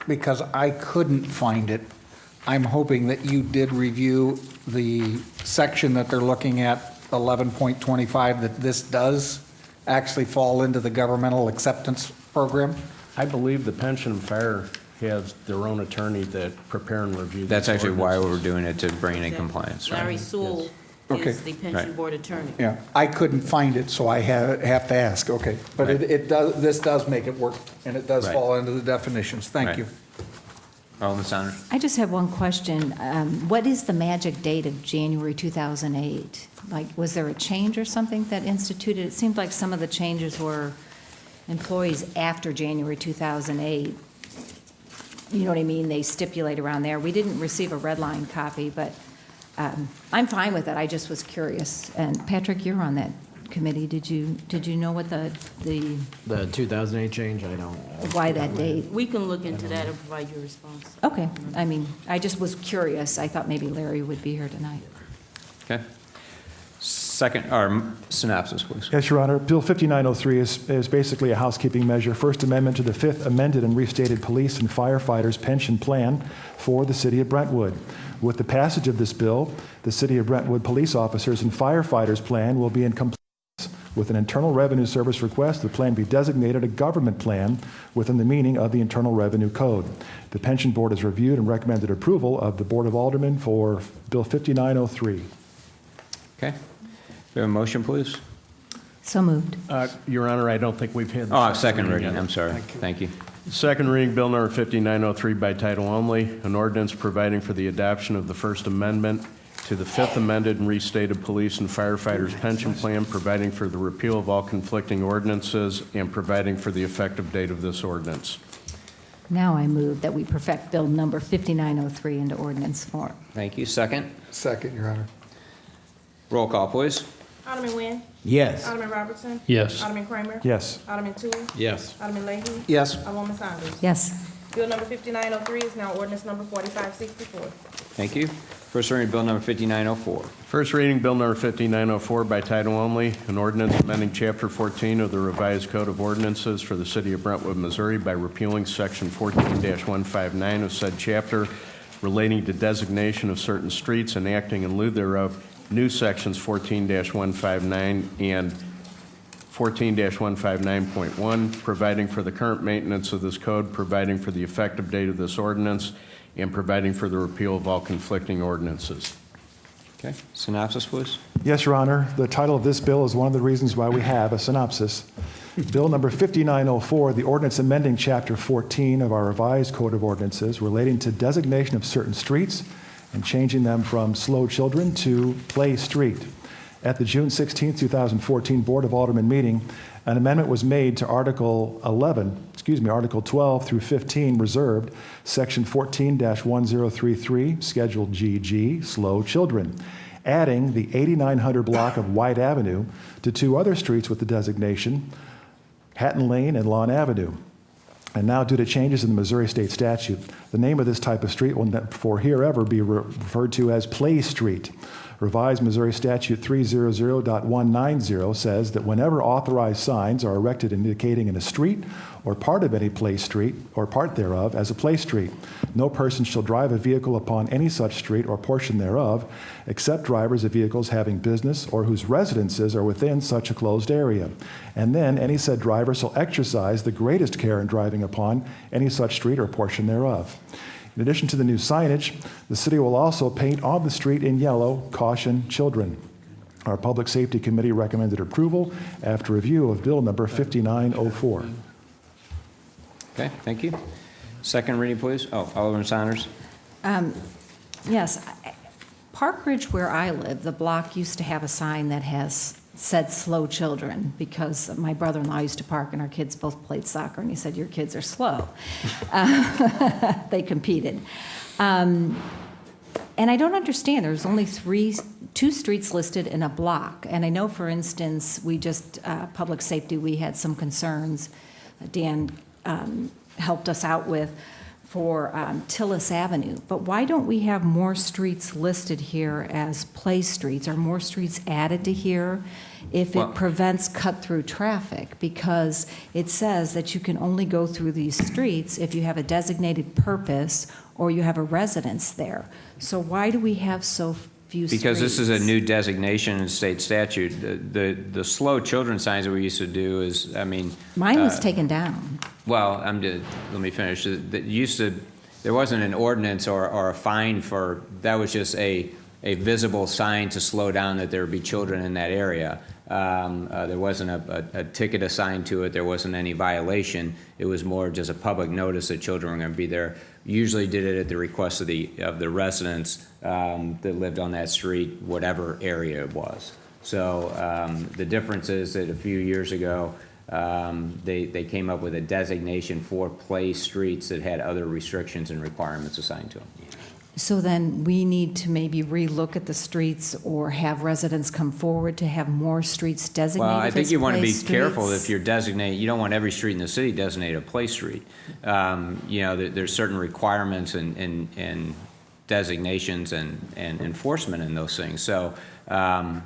because I couldn't find it, I'm hoping that you did review the section that they're looking at 11.25 that this does actually fall into the governmental acceptance program? I believe the pension and fire has their own attorney that prepare and review. That's these actually why we're ordinances. doing it, to bring it in compliance, right? Larry Sewell Okay. is the pension Right. board attorney. Yeah, I couldn't find it, so I have to ask, okay. But Right. it does, this does make it work, and it does Right. fall into the definitions. Thank Right. you. Alderman Saunders? I just have one question. What is the magic date of January 2008? Like, was there a change or something that instituted? It seemed like some of the changes were employees after January 2008. You know what I mean? They stipulate around there. We didn't receive a red line copy, but I'm fine with it. I just was curious. And Patrick, you're on that committee. Did you know what the 2008 change? I don't. why that date? We can look into that and provide you a response. Okay. I mean, I just was curious. I thought maybe Larry would be here tonight. Okay. Second, or synopsis, please. Yes, Your Honor. Bill 5903 is basically a housekeeping measure. First Amendment to the Fifth Amended and Restated Police and Firefighters Pension Plan for the City of Brentwood. With the passage of this bill, the City of Brentwood police officers and firefighters plan will be in compliance with an Internal Revenue Service request. The plan be designated a government plan within the meaning of the Internal Revenue Code. The Pension Board has reviewed and recommended approval of the Board of Aldermen for Bill 5903. Okay. We have a motion, please? So moved. Your Honor, I don't think we've had. Oh, second reading. I'm sorry. Thank you. Second reading, Bill number 5903 by title only, an ordinance providing for the adoption of the First Amendment to the Fifth Amended and Restated Police and Firefighters Pension Plan, providing for the repeal of all conflicting ordinances, and providing for the effective date of this ordinance. Now I move that we perfect Bill number 5903 into ordinance form. Thank you. Second? Second, Your Honor. Roll call, please. Alderman Nguyen. Yes. Alderman Robertson. Yes. Alderman Kramer. Yes. Alderman Toohey. Yes. Alderman Leahy. Yes. Alderwoman Saunders. Yes. Bill number 5903 is now ordinance number 4564. Thank you. First reading, Bill number 5904. First reading, Bill number 5904 by title only, an ordinance amending Chapter 14 of the Revised Code of Ordinances for the City of Brentwood, Missouri by repealing Section 14-159 of said chapter relating to designation of certain streets and acting in lieu thereof, new sections 14-159 and 14-159.1, providing for the current maintenance of this code, providing for the effective date of this ordinance, and providing for the repeal of all conflicting ordinances. Okay. Synopsis, please. Yes, Your Honor. The title of this bill is one of the reasons why we have a synopsis. Bill number 5904, the ordinance amending Chapter 14 of our revised Code of Ordinances relating to designation of certain streets and changing them from Slow Children to Play Street. At the June 16, 2014 Board of Aldermen meeting, an amendment was made to Article 12 through 15 reserved, Section 14-1033, Schedule GG, Slow Children, adding the 8900 block of White Avenue to two other streets with the designation, Hatton Lane and Lawn Avenue. And now, due to changes in the Missouri State statute, the name of this type of street will for herever be referred to as Play Street. Revised Missouri Statute 300.190 says that whenever authorized signs are erected indicating in a street or part of any play street or part thereof as a play street, no person shall drive a vehicle upon any such street or portion thereof, except drivers of vehicles having business or whose residences are within such a closed area. And then any said driver shall exercise the greatest care in driving upon any such street or portion thereof. In addition to the new signage, the city will also paint on the street in yellow, "Caution Children." Our Public Safety Committee recommended approval after review of Bill number 5904. Okay, thank you. Second reading, please. Oh, Alderman Saunders. Yes. Park Ridge, where I live, the block used to have a sign that said "Slow Children," because my brother-in-law used to park and our kids both played soccer, and he said, "Your kids are slow." They competed. And I don't understand. There's only two streets listed in a block. And I know, for instance, we just, public safety, we had some concerns. Dan helped us out with for Tillis Avenue. But why don't we have more streets listed here as play streets? Are more streets added to here if it prevents cut-through traffic? Because it says that you can only go through these streets if you have a designated purpose or you have a residence there. So why do we have so few streets. Because this is a new designation in state statute. The slow children signs that we used to do is, I mean. Mine was taken down. Well, let me finish. There wasn't an ordinance or a fine for, that was just a visible sign to slow down that there would be children in that area. There wasn't a ticket assigned to it. There wasn't any violation. It was more just a public notice that children were going to be there. Usually did it at the request of the residents that lived on that street, whatever area it was. So the difference is that a few years ago, they came up with a designation for play streets that had other restrictions and requirements assigned to them. So then we need to maybe relook at the streets or have residents come forward to have more streets designated Well, I think as you want to play be careful streets? if you're designating, you don't want every street in the city designated a play street. There's certain requirements and designations and enforcement in those things. So, I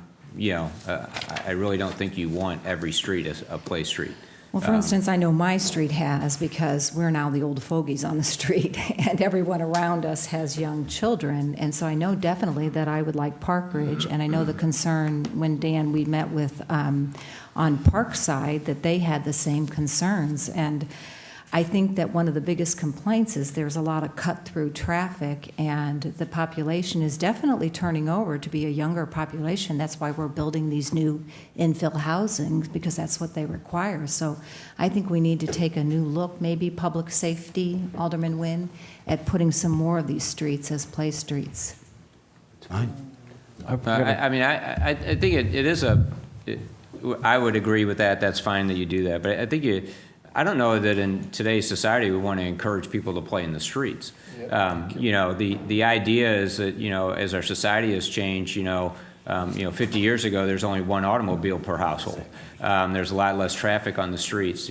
really don't think you want every street as a play street. Well, for instance, I know my street has, because we're now the old fogies on the street, and everyone around us has young children, and so I know definitely that I would like Park Ridge, and I know the concern when, Dan, we met with, on Parkside, that they had the same concerns, and I think that one of the biggest complaints is there's a lot of cut-through traffic, and the population is definitely turning over to be a younger population. That's why we're building these new infill housing, because that's what they require. So I think we need to take a new look, maybe public safety, Alderman Nguyen, at putting some more of these streets as play streets. Fine. I think it is I would agree with that. That's fine that you do that. But I think I don't know that in today's society we want to encourage people to play in the streets. The idea is that, as our society has changed, 50 years ago there's only one automobile per household. There's a lot less traffic on the streets.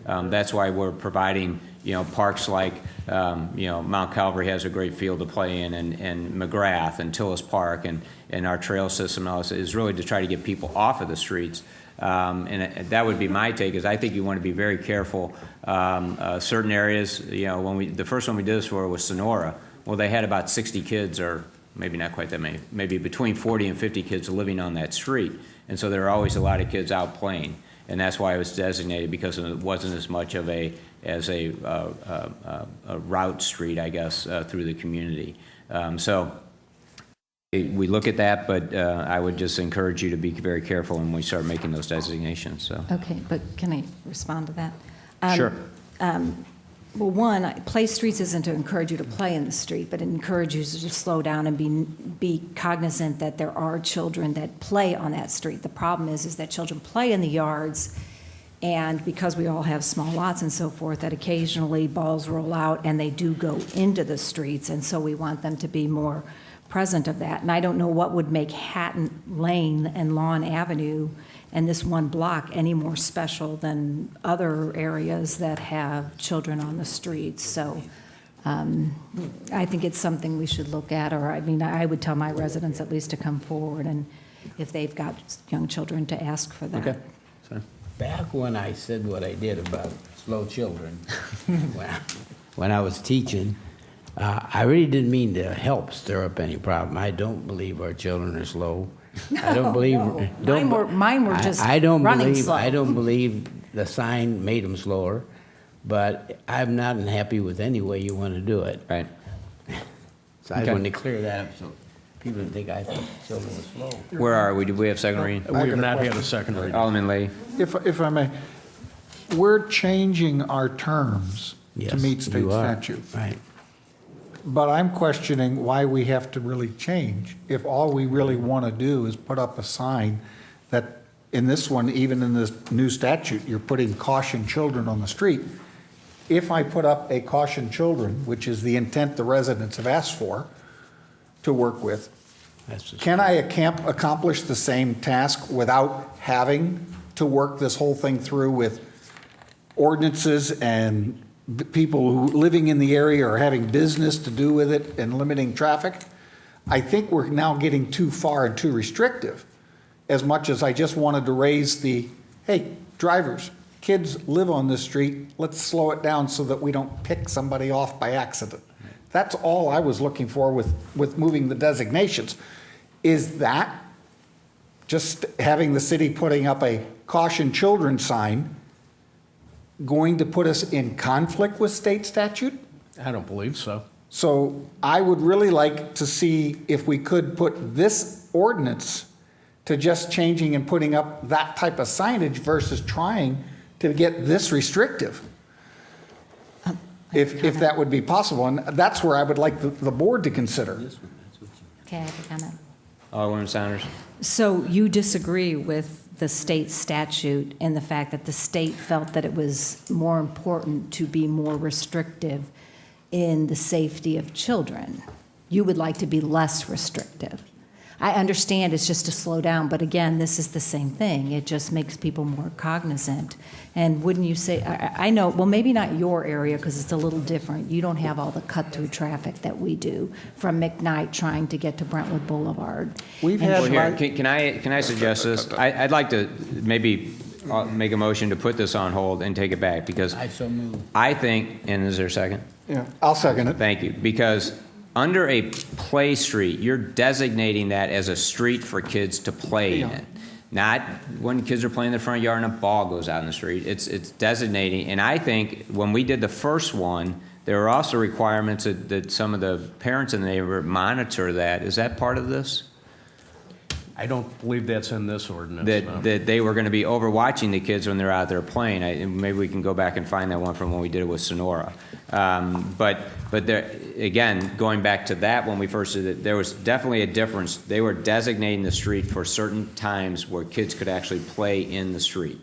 That's why we're providing, parks like, Mount Calvary has a great field to play in, and McGrath and Tillis Park, and our trail system and all this is really to try to get people off of the streets. And that would be my take, is I think you want to be very careful. Certain areas, the first one we did this for was Sonora. Well, they had about 60 kids, or maybe not quite that many, maybe between 40 and 50 kids living on that street. And so there are always a lot of kids out playing. And that's why it was designated, because it wasn't as much of a route street, I guess, through the community. We look at that, but I would just encourage you to be very careful when we start making those designations. So. Okay, but can I respond to that? Sure. Well, one, play streets isn't to encourage you to play in the street, but it encourages you to slow down and be cognizant that there are children that play on that street. The problem is that children play in the yards, and because we all have small lots and so forth, that occasionally balls roll out and they do go into the streets, and so we want them to be more present of that. And I don't know what would make Hatton Lane and Lawn Avenue and this one block any more special than other areas that have children on the streets. So I think it's something we should look at, or I would tell my residents at least to come forward, and if they've got young children, to ask for that. Okay. Sorry. Back when I said what I did about slow children, when I was teaching, I really didn't mean to help stir up any problem. I don't believe our children are slow. I don't believe. No. Mine were just running slow. I don't believe the sign made them slower, but I'm not unhappy with any way you want to do it. Right. So I wanted to clear that up so people didn't think I thought children were slow. Where are we? Did we have second reading? We have not had a second reading. Alderman Lee. If I may, we're changing our terms to meet state statute. Right. But I'm questioning why we have to really change if all we really want to do is put up a sign that, in this one, even in this new statute, you're putting caution children on the street. If I put up a caution children, which is the intent the residents have asked for to work with, can I accomplish the same task without having to work this whole thing through with ordinances and people who living in the area or having business to do with it and limiting traffic? I think we're now getting too far and too restrictive, as much as I just wanted to raise the, hey, drivers, kids live on this street, let's slow it down so that we don't pick somebody off by accident. That's all I was looking for with moving the designations. is that, just having the city putting up a caution children sign, going to put us in conflict with state statute? I don't believe so. So I would really like to see if we could put this ordinance to just changing and putting up that type of signage versus trying to get this restrictive. If that would be possible. And that's where I would like the board to consider. Okay, I have a comment. Alderman Sanders. So you disagree with the state statute and the fact that the state felt that it was more important to be more restrictive in the safety of children. You would like to be less restrictive. I understand it's just to slow down, but again, this is the same thing. It just makes people more cognizant. And wouldn't you say, I know, well, maybe not your area because it's a little different. You don't have all the cut-through traffic that we do from McKnight trying to get to Brentwood Boulevard. We've had Well, here, can I suggest this? I'd like to maybe make a motion to put this on hold and take it back because I think, and is there a second? Yeah, I'll second it. Thank you. Because under a play street, you're designating that as a street for kids to play in. Not when kids are playing in the front yard and a ball goes out in the street. It's designating. And I think when we did the first one, there were also requirements that some of the parents in the neighborhood monitor that. Is that part of this? I don't believe that's in this ordinance. That they were going to be overwatching the kids when they're out there playing. And maybe we can go back and find that one from when we did it with Sonora. But there, again, going back to that when we first did it, there was definitely a difference. They were designating the street for certain times where kids could actually play in the street.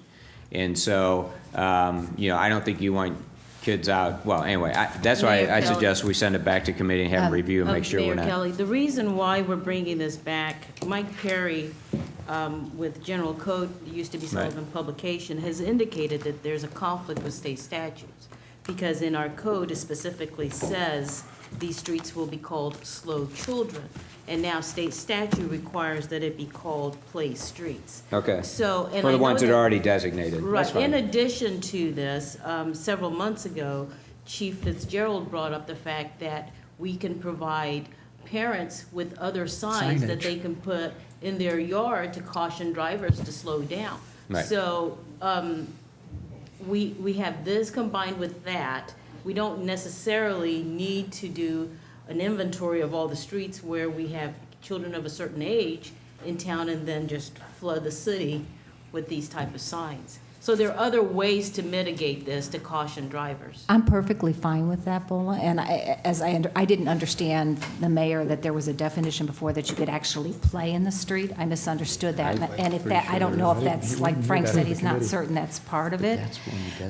And so, I don't think you want kids out. Well, anyway, that's why I suggest we send it back to committee and have them review and make sure we're not. Mayor Kelly, the reason why we're bringing this back, Mike Perry with General Code, used to be Sullivan Publication, has indicated that there's a conflict with state statutes. Because in our code, it specifically says these streets will be called slow children. And now state statute requires that it be called play streets. Okay. So, and for the ones that are already designated. Right. That's fine. In addition to this, several months ago, Chief Fitzgerald brought up the fact that we can provide parents with other signs that they can put in their yard to caution drivers to slow down. Right. So we have this combined with that. We don't necessarily need to do an inventory of all the streets where we have children of a certain age in town and then just flood the city with these type of signs. So there are other ways to mitigate this to caution drivers. I'm perfectly fine with that, Bola, and I didn't understand the mayor that there was a definition before that you could actually play in the street. I misunderstood that, and if that, I don't know if that's, like Frank said, he's not certain that's part of it.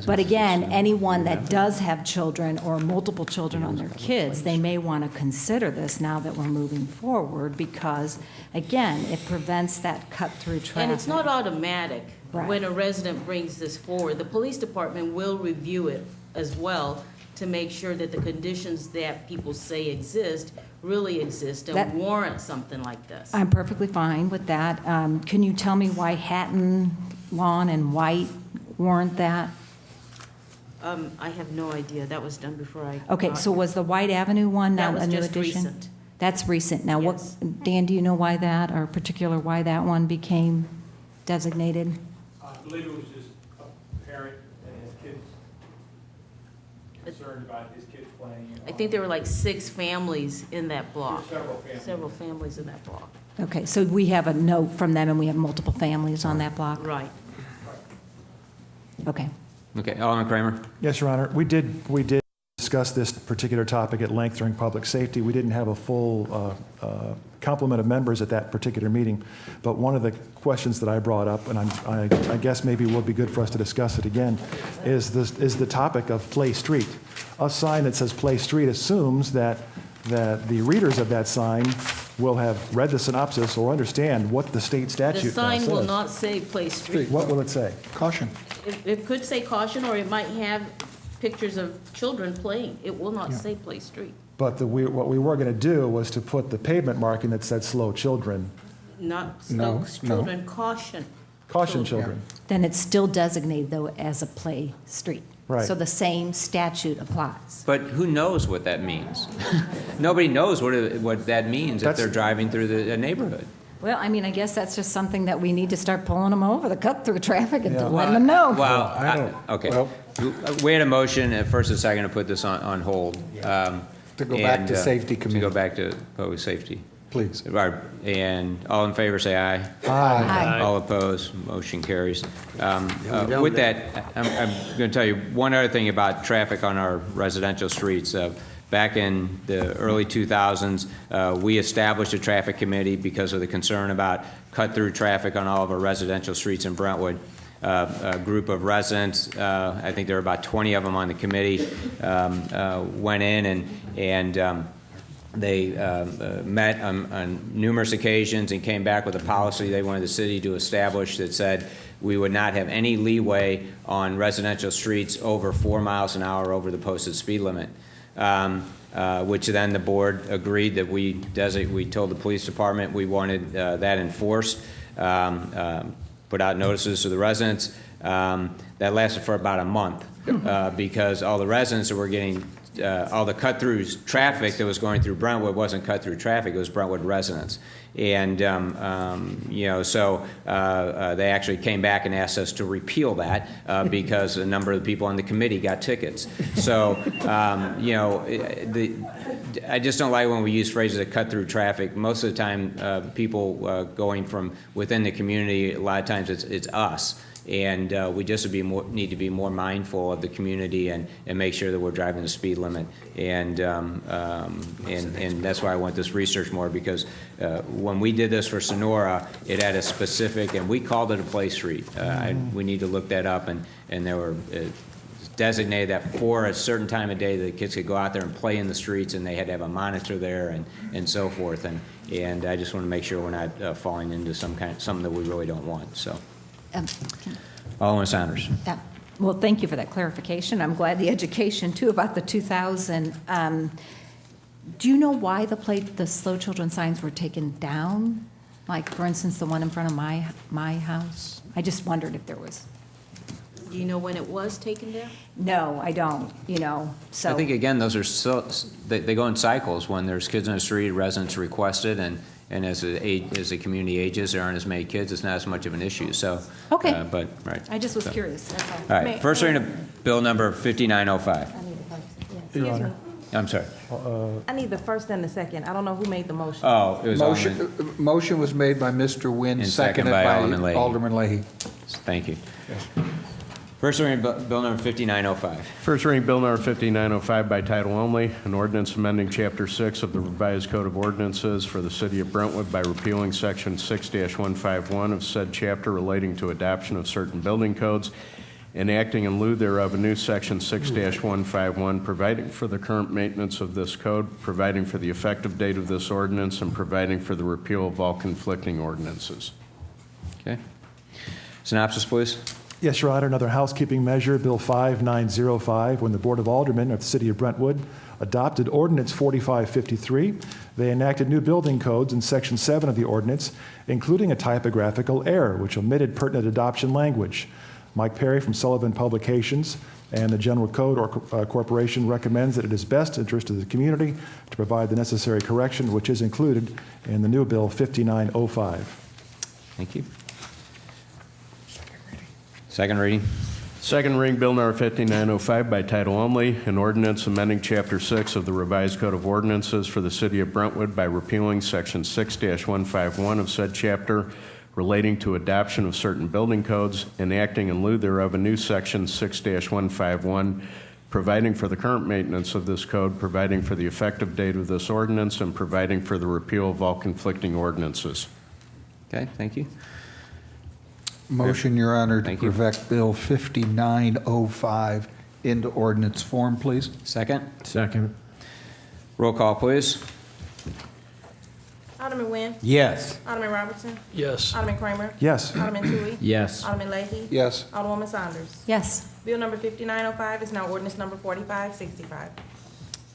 But again, anyone that does have children or multiple children on their kids, they may want to consider this now that we're moving forward because, again, it prevents that cut-through traffic. And it's not automatic. Right. When a resident brings this forward, the police department will review it as well to make sure that the conditions that people say exist really exist and warrant something like this. I'm perfectly fine with that. Can you tell me why Hatton Lawn and White warrant that? I have no idea. That was done before I. Okay, so was the White Avenue one That now was a new just addition? recent. That's recent. Now, Yes. Dan, do you know why that, or particular why that one became designated? I believe it was just a parent and his kids concerned about his kids playing. I think there were like 6 families in that block. Several families. Several families in that block. Okay, so we have a note from them, and we have multiple families on that block? Right. Okay. Okay, Alderman Kramer. Yes, Your Honor. We did discuss this particular topic at length during public safety. We didn't have a full complement of members at that particular meeting, but one of the questions that I brought up, and I guess maybe will be good for us to discuss it again, is the topic of Play Street. A sign that says Play Street assumes that the readers of that sign will have read the synopsis or understand what the state statute The sign says. will not say play street. What will it say? Caution. It could say caution, or it might have pictures of children playing. It will not say play street. But what we were going to do was to put the pavement marking that said slow children. Not No, children, caution. Caution children. Then it's still designated, though, as a play street. Right. So the same statute applies. But who knows what that means? Nobody knows what that means if they're driving through the neighborhood. Well, I mean, I guess that's just something that we need to start pulling them over, the cut-through traffic, and letting them know. Well, okay. We had a motion, first and second, to put this on hold. To go back to Safety Committee. To go back to Public Safety. Please. And all in favor, say aye. Aye. All opposed, motion carries. With that, I'm going to tell you one other thing about traffic on our residential streets. Back in the early 2000s, we established a traffic committee because of the concern about cut-through traffic on all of our residential streets in Brentwood. A group of residents, I think there were about 20 of them on the committee, went in and they met on numerous occasions and came back with a policy they wanted the city to establish that said we would not have any leeway on residential streets over 4 miles an hour over the posted speed limit. Which then the board agreed that we told the police department we wanted that enforced, put out notices to the residents. That lasted for about a month because all the residents that were getting all the cut-through traffic that was going through Brentwood wasn't cut-through traffic, it was Brentwood residents. And, so they actually came back and asked us to repeal that because a number of the people on the committee got tickets. So, I just don't like when we use phrases like cut-through traffic. Most of the time, people going from within the community, a lot of times it's us. And we just need to be more mindful of the community and make sure that we're driving the speed limit. And that's why I want this research more, because when we did this for Sonora, it had a specific, and we called it a play street. We need to look that up, and there were designated that for a certain time of day the kids could go out there and play in the streets, and they had to have a monitor there and so forth. And I just want to make sure we're not falling into something that we really don't want. So. Alderman Saunders. Well, thank you for that clarification. I'm glad the education, too, about the 2000. Do you know why the slow children signs were taken down? Like, for instance, the one in front of my house? I just wondered if there was. Do you know when it was taken down? No, I don't, so. I think, again, those are they go in cycles. When there's kids on the street, residents request it, and as the community ages, there aren't as many kids. It's not as much of an issue. So, okay. Right. I just was curious. That's all. All right. First reading of Bill number 5905. Excuse me. I'm sorry. I need the first and the second. I don't know who made the motion. Oh, it was Motion was made by Mr. Wynn, and seconded by Alderman Leahy. Leahy. Thank you. First reading Bill number 5905. First reading Bill number 5905 by title only, an ordinance amending Chapter 6 of the Revised Code of Ordinances for the City of Brentwood by repealing Section 6-151 of said chapter relating to adoption of certain building codes, enacting in lieu thereof a new Section 6-151, providing for the current maintenance of this code, providing for the effective date of this ordinance, and providing for the repeal of all conflicting ordinances. Okay. Synopsis, please. Yes, Your Honor, another housekeeping measure, Bill 5905, when the Board of Aldermen of the City of Brentwood adopted Ordinance 4553, they enacted new building codes in Section 7 of the ordinance, including a typographical error which omitted pertinent adoption language. Mike Perry from Sullivan Publications and the General Code Corporation recommends that it is best interest of the community to provide the necessary correction, which is included in the new Bill 5905. Thank you. Second reading. Second reading Bill number 5905 by title only, an ordinance amending Chapter 6 of the Revised Code of Ordinances for the City of Brentwood by repealing Section 6-151 of said chapter relating to adoption of certain building codes, enacting in lieu thereof a new Section 6-151, providing for the current maintenance of this code, providing for the effective date of this ordinance, and providing for the repeal of all conflicting ordinances. Okay, thank you. Motion, Your Honor, to perfect Bill 5905 into ordinance form, please. Second. Second. Roll call, please. Alderman Nguyen. Yes. Alderman Robertson. Yes. Alderman Kramer. Yes. Alderman Tui. Yes. Alderman Leahy. Yes. Alderwoman Saunders. Yes. Bill number 5905 is now ordinance number 4565.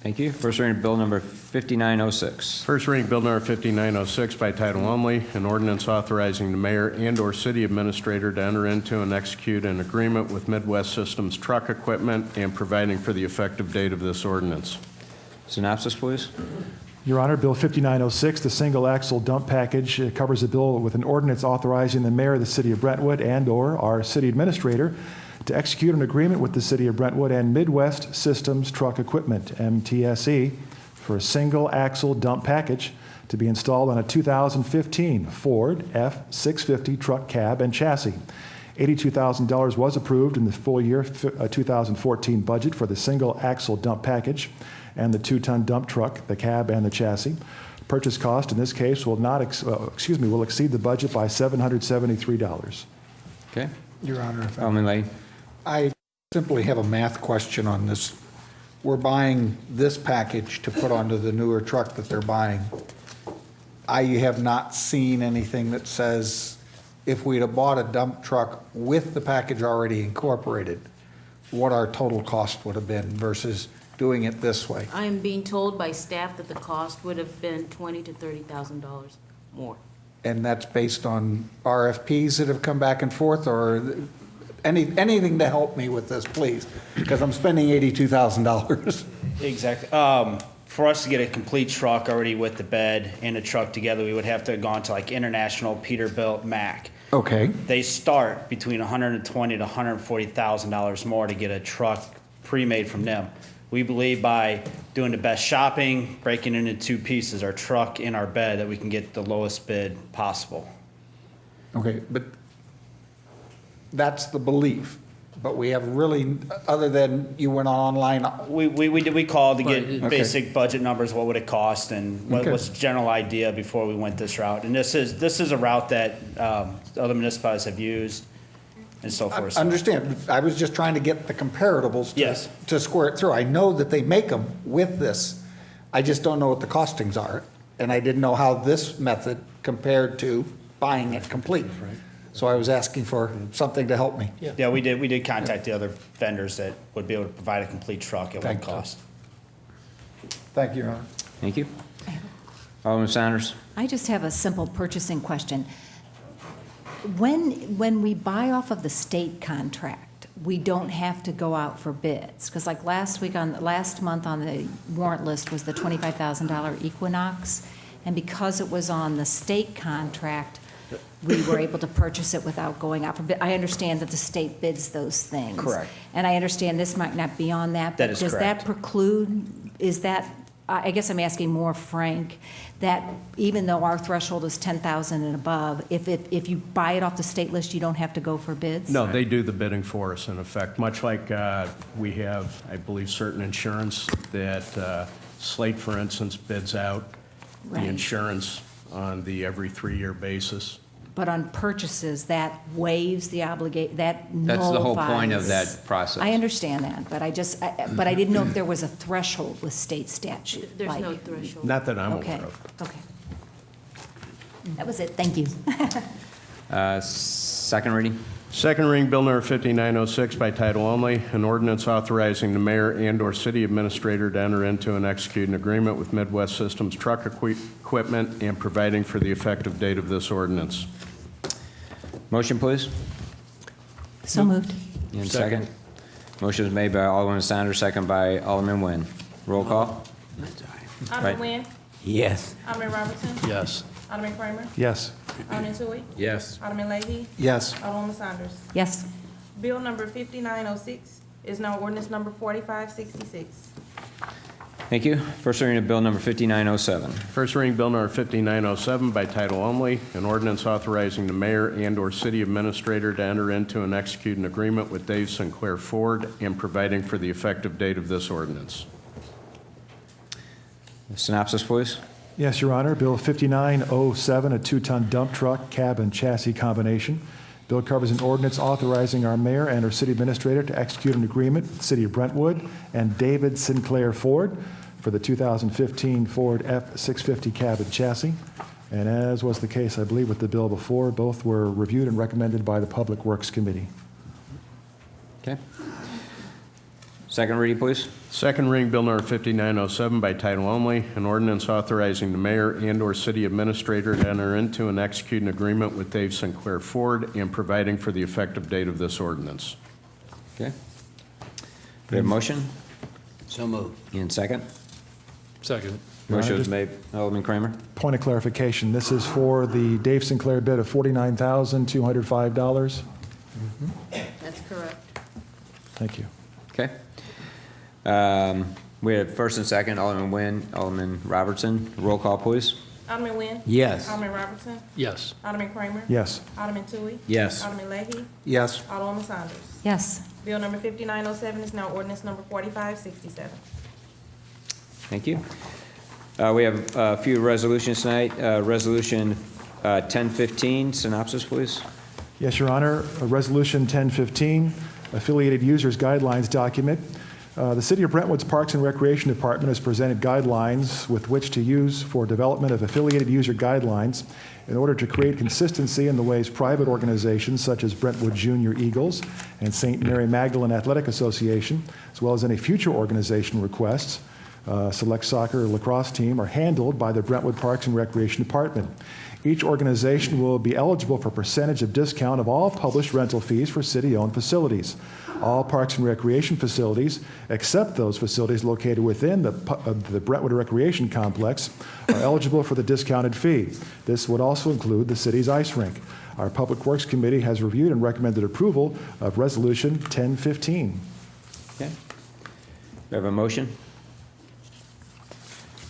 Thank you. First reading Bill number 5906. First reading Bill number 5906 by title only, an ordinance authorizing the mayor and/or city administrator to enter into and execute an agreement with Midwest Systems Truck Equipment and providing for the effective date of this ordinance. Synopsis, please. Your Honor, Bill 5906, the single-axle dump package, covers a bill with an ordinance authorizing the mayor of the city of Brentwood and/or our city administrator to execute an agreement with the city of Brentwood and Midwest Systems Truck Equipment, MTSE, for a single-axle dump package to be installed on a 2015 Ford F-650 truck cab and chassis. $82,000 was approved in the full year 2014 budget for the single-axle dump package and the 2-ton dump truck, the cab and the chassis. Purchase cost in this case will will exceed the budget by $773. Okay. Your Honor, if Alderman Lay. I simply have a math question on this. We're buying this package to put onto the newer truck that they're buying. I have not seen anything that says if we'd have bought a dump truck with the package already incorporated, what our total cost would have been versus doing it this way. I am being told by staff that the cost would have been $20,000 to $30,000 more. And that's based on RFPs that have come back and forth, or anything to help me with this, please, because I'm spending $82,000. Exactly. For us to get a complete truck already with the bed and a truck together, we would have to have gone to like International Peterbilt Mac. Okay. They start between $120,000 to $140,000 more to get a truck pre-made from them. We believe by doing the best shopping, breaking it into two pieces, our truck and our bed, that we can get the lowest bid possible. Okay, but that's the belief. But we have really, other than you went online. We called to get Okay. basic budget numbers, what would it cost, and what was the general idea before we went this route. And this is a route that other municipalities have used and so forth. I understand. I was just trying to get the comparables to square it through. I know that they make them with this. I just don't know what the costings are. And I didn't know how this method compared to buying it complete. So I was asking for something to help me. Yeah, we did contact the other vendors that would be able to provide a complete truck at one cost. Thank you, Your Honor. Thank you. Alderman Sanders. I just have a simple purchasing question. When we buy off of the state contract, we don't have to go out for bids? Because like last month on the warrant list was the $25,000 Equinox, and because it was on the state contract, we were able to purchase it without going out for bid. I understand that the state bids those things. Correct. And I understand this might not be on that, That but is does correct. that preclude, is that, I guess I'm asking more frank, that even though our threshold is 10,000 and above, if you buy it off the state list, you don't have to go for bids? No, they do the bidding for us, in effect, much like we have, I believe, certain insurance that Slate, for instance, bids out the insurance on the every 3-year basis. But on purchases, that waives the obligation, that nullifies. That's the whole point of that process. I understand that, but I didn't know if there was a threshold with state statute. There's like- no threshold. Not that I'm Okay, aware of. okay. That was it, thank you. Second reading. Second reading, Bill number 5906 by title only, an ordinance authorizing the mayor and/or city administrator to enter into and execute an agreement with Midwest Systems Truck Equipment and providing for the effective date of this ordinance. Motion, please. So moved. And second. Motion is made by Alderman Sanders, second by Alderman Nguyen. Roll call. Alderman Nguyen? Yes. Alderman Robertson? Yes. Alderman Kramer? Yes. Alderman Tui? Yes. Alderman Leahy? Yes. Alderwoman Sanders? Yes. Bill number 5906 is now ordinance number 4566. Thank you. First reading of Bill number 5907. First reading, Bill number 5907 by title only, an ordinance authorizing the mayor and/or city administrator to enter into and execute an agreement with Dave Sinclair Ford and providing for the effective date of this ordinance. Synopsis, please. Yes, Your Honor. Bill 5907, a 2-ton dump truck, cab, and chassis combination. Bill covers an ordinance authorizing our mayor and our city administrator to execute an agreement with the city of Brentwood and David Sinclair Ford for the 2015 Ford F-650 cab and chassis. And as was the case, I believe, with the bill before, both were reviewed and recommended by the Public Works Committee. Okay. Second reading, please. Second reading, Bill number 5907 by title only, an ordinance authorizing the mayor and/or city administrator to enter into and execute an agreement with Dave Sinclair Ford and providing for the effective date of this ordinance. Okay. We have a motion? So moved. And second? Second. Motion was just- made. Alderman Kramer? Point of clarification, this is for the Dave Sinclair bid of $49,205. That's correct. Thank you. Okay. We have first and second, Alderman Nguyen, Alderman Robertson. Roll call, please. Alderman Nguyen? Yes. Alderman Robertson? Yes. Alderman Kramer? Yes. Alderman Tui? Yes. Alderman Leahy? Yes. Alderwoman Saunders? Yes. Bill number 5907 is now ordinance number 4567. Thank you. We have a few resolutions tonight. Resolution 1015, synopsis, please. Yes, Your Honor. Resolution 1015, Affiliated Users Guidelines document. The City of Brentwood's Parks and Recreation Department has presented guidelines with which to use for development of affiliated user guidelines in order to create consistency in the ways private organizations such as Brentwood Junior Eagles and St. Mary Magdalene Athletic Association, as well as any future organization requests, select soccer or lacrosse team, are handled by the Brentwood Parks and Recreation Department. Each organization will be eligible for a percentage of discount of all published rental fees for city-owned facilities. All parks and recreation facilities, except those facilities located within the Brentwood Recreation Complex, are eligible for the discounted fee. This would also include the city's ice rink. Our Public Works Committee has reviewed and recommended approval of Resolution 1015. Okay. We have a motion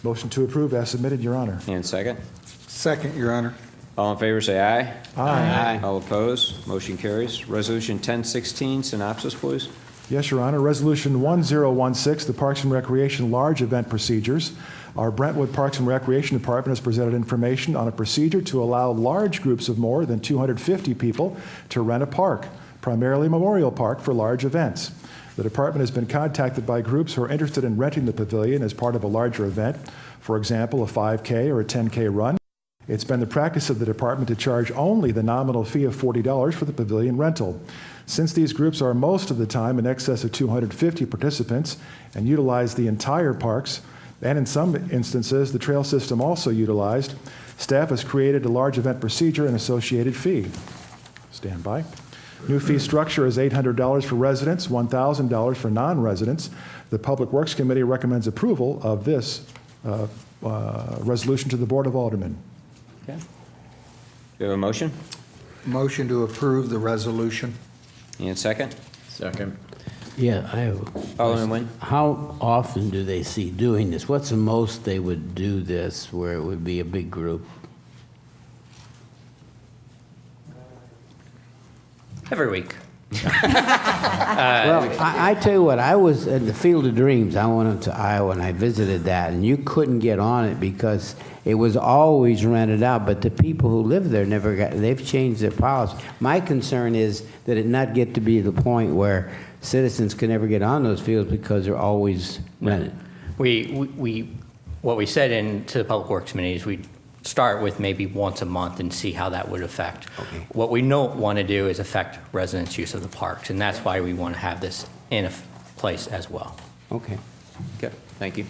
Motion to approve as submitted, Your Honor. and second. Second, Your Honor. All in favor, say aye. Aye. All opposed, motion carries. Resolution 1016, synopsis, please. Yes, Your Honor. Resolution 1016, the Parks and Recreation Large Event Procedures. Our Brentwood Parks and Recreation Department has presented information on a procedure to allow large groups of more than 250 people to rent a park, primarily Memorial Park, for large events. The department has been contacted by groups who are interested in renting the pavilion as part of a larger event, for example, a 5K or a 10K run. It's been the practice of the department to charge only the nominal fee of $40 for the pavilion rental. Since these groups are most of the time in excess of 250 participants and utilize the entire parks, and in some instances the trail system also utilized, staff has created a large event procedure and associated fee. Stand by. New fee structure is $800 for residents, $1,000 for non-residents. The Public Works Committee recommends approval of this resolution to the Board of Aldermen. Okay. Do you have a motion? Motion to approve the resolution. And second? Second. Yeah, I have. Alderman Nguyen. How often do they see doing this? What's the most they would do this where it would be a big group? Every week. Well, I tell you what, I was at the Field of Dreams. I went up to Iowa and I visited that, and you couldn't get on it because it was always rented out, but the people who live there never got, they've changed their policy. My concern is that it not get to be the point where citizens can never get on those fields because they're always rented. What we said to the Public Works Committee is we'd start with maybe once a month and see how that would affect. Okay. What we don't want to do is affect residents' use of the parks, and that's why we want to have this in a place as well. Okay. Okay, thank you.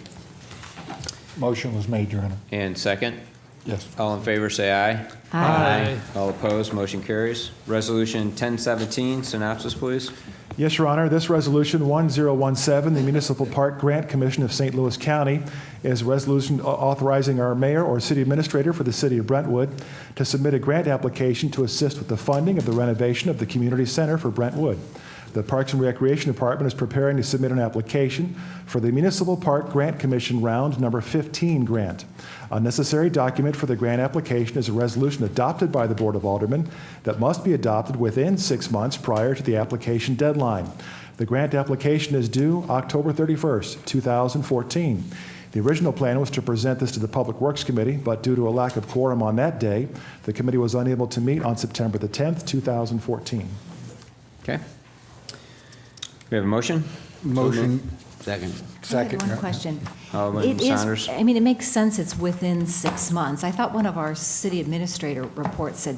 Motion was made, Your Honor. And second? Yes. All in favor, say aye. Aye. All opposed, motion carries. Resolution 1017, synopsis, please. Yes, Your Honor. This resolution, 1017, the Municipal Park Grant Commission of St. Louis County, is a resolution authorizing our mayor or city administrator for the city of Brentwood to submit a grant application to assist with the funding of the renovation of the community center for Brentwood. The Parks and Recreation Department is preparing to submit an application for the Municipal Park Grant Commission Round Number 15 grant. A necessary document for the grant application is a resolution adopted by the Board of Aldermen that must be adopted within 6 months prior to the application deadline. The grant application is due October 31st, 2014. The original plan was to present this to the Public Works Committee, but due to a lack of quorum on that day, the committee was unable to meet on September the 10th, 2014. Okay. We have a motion? Motion. Second. I had one question. Alderman Saunders. I mean, it makes sense it's within 6 months. I thought one of our city administrator reports said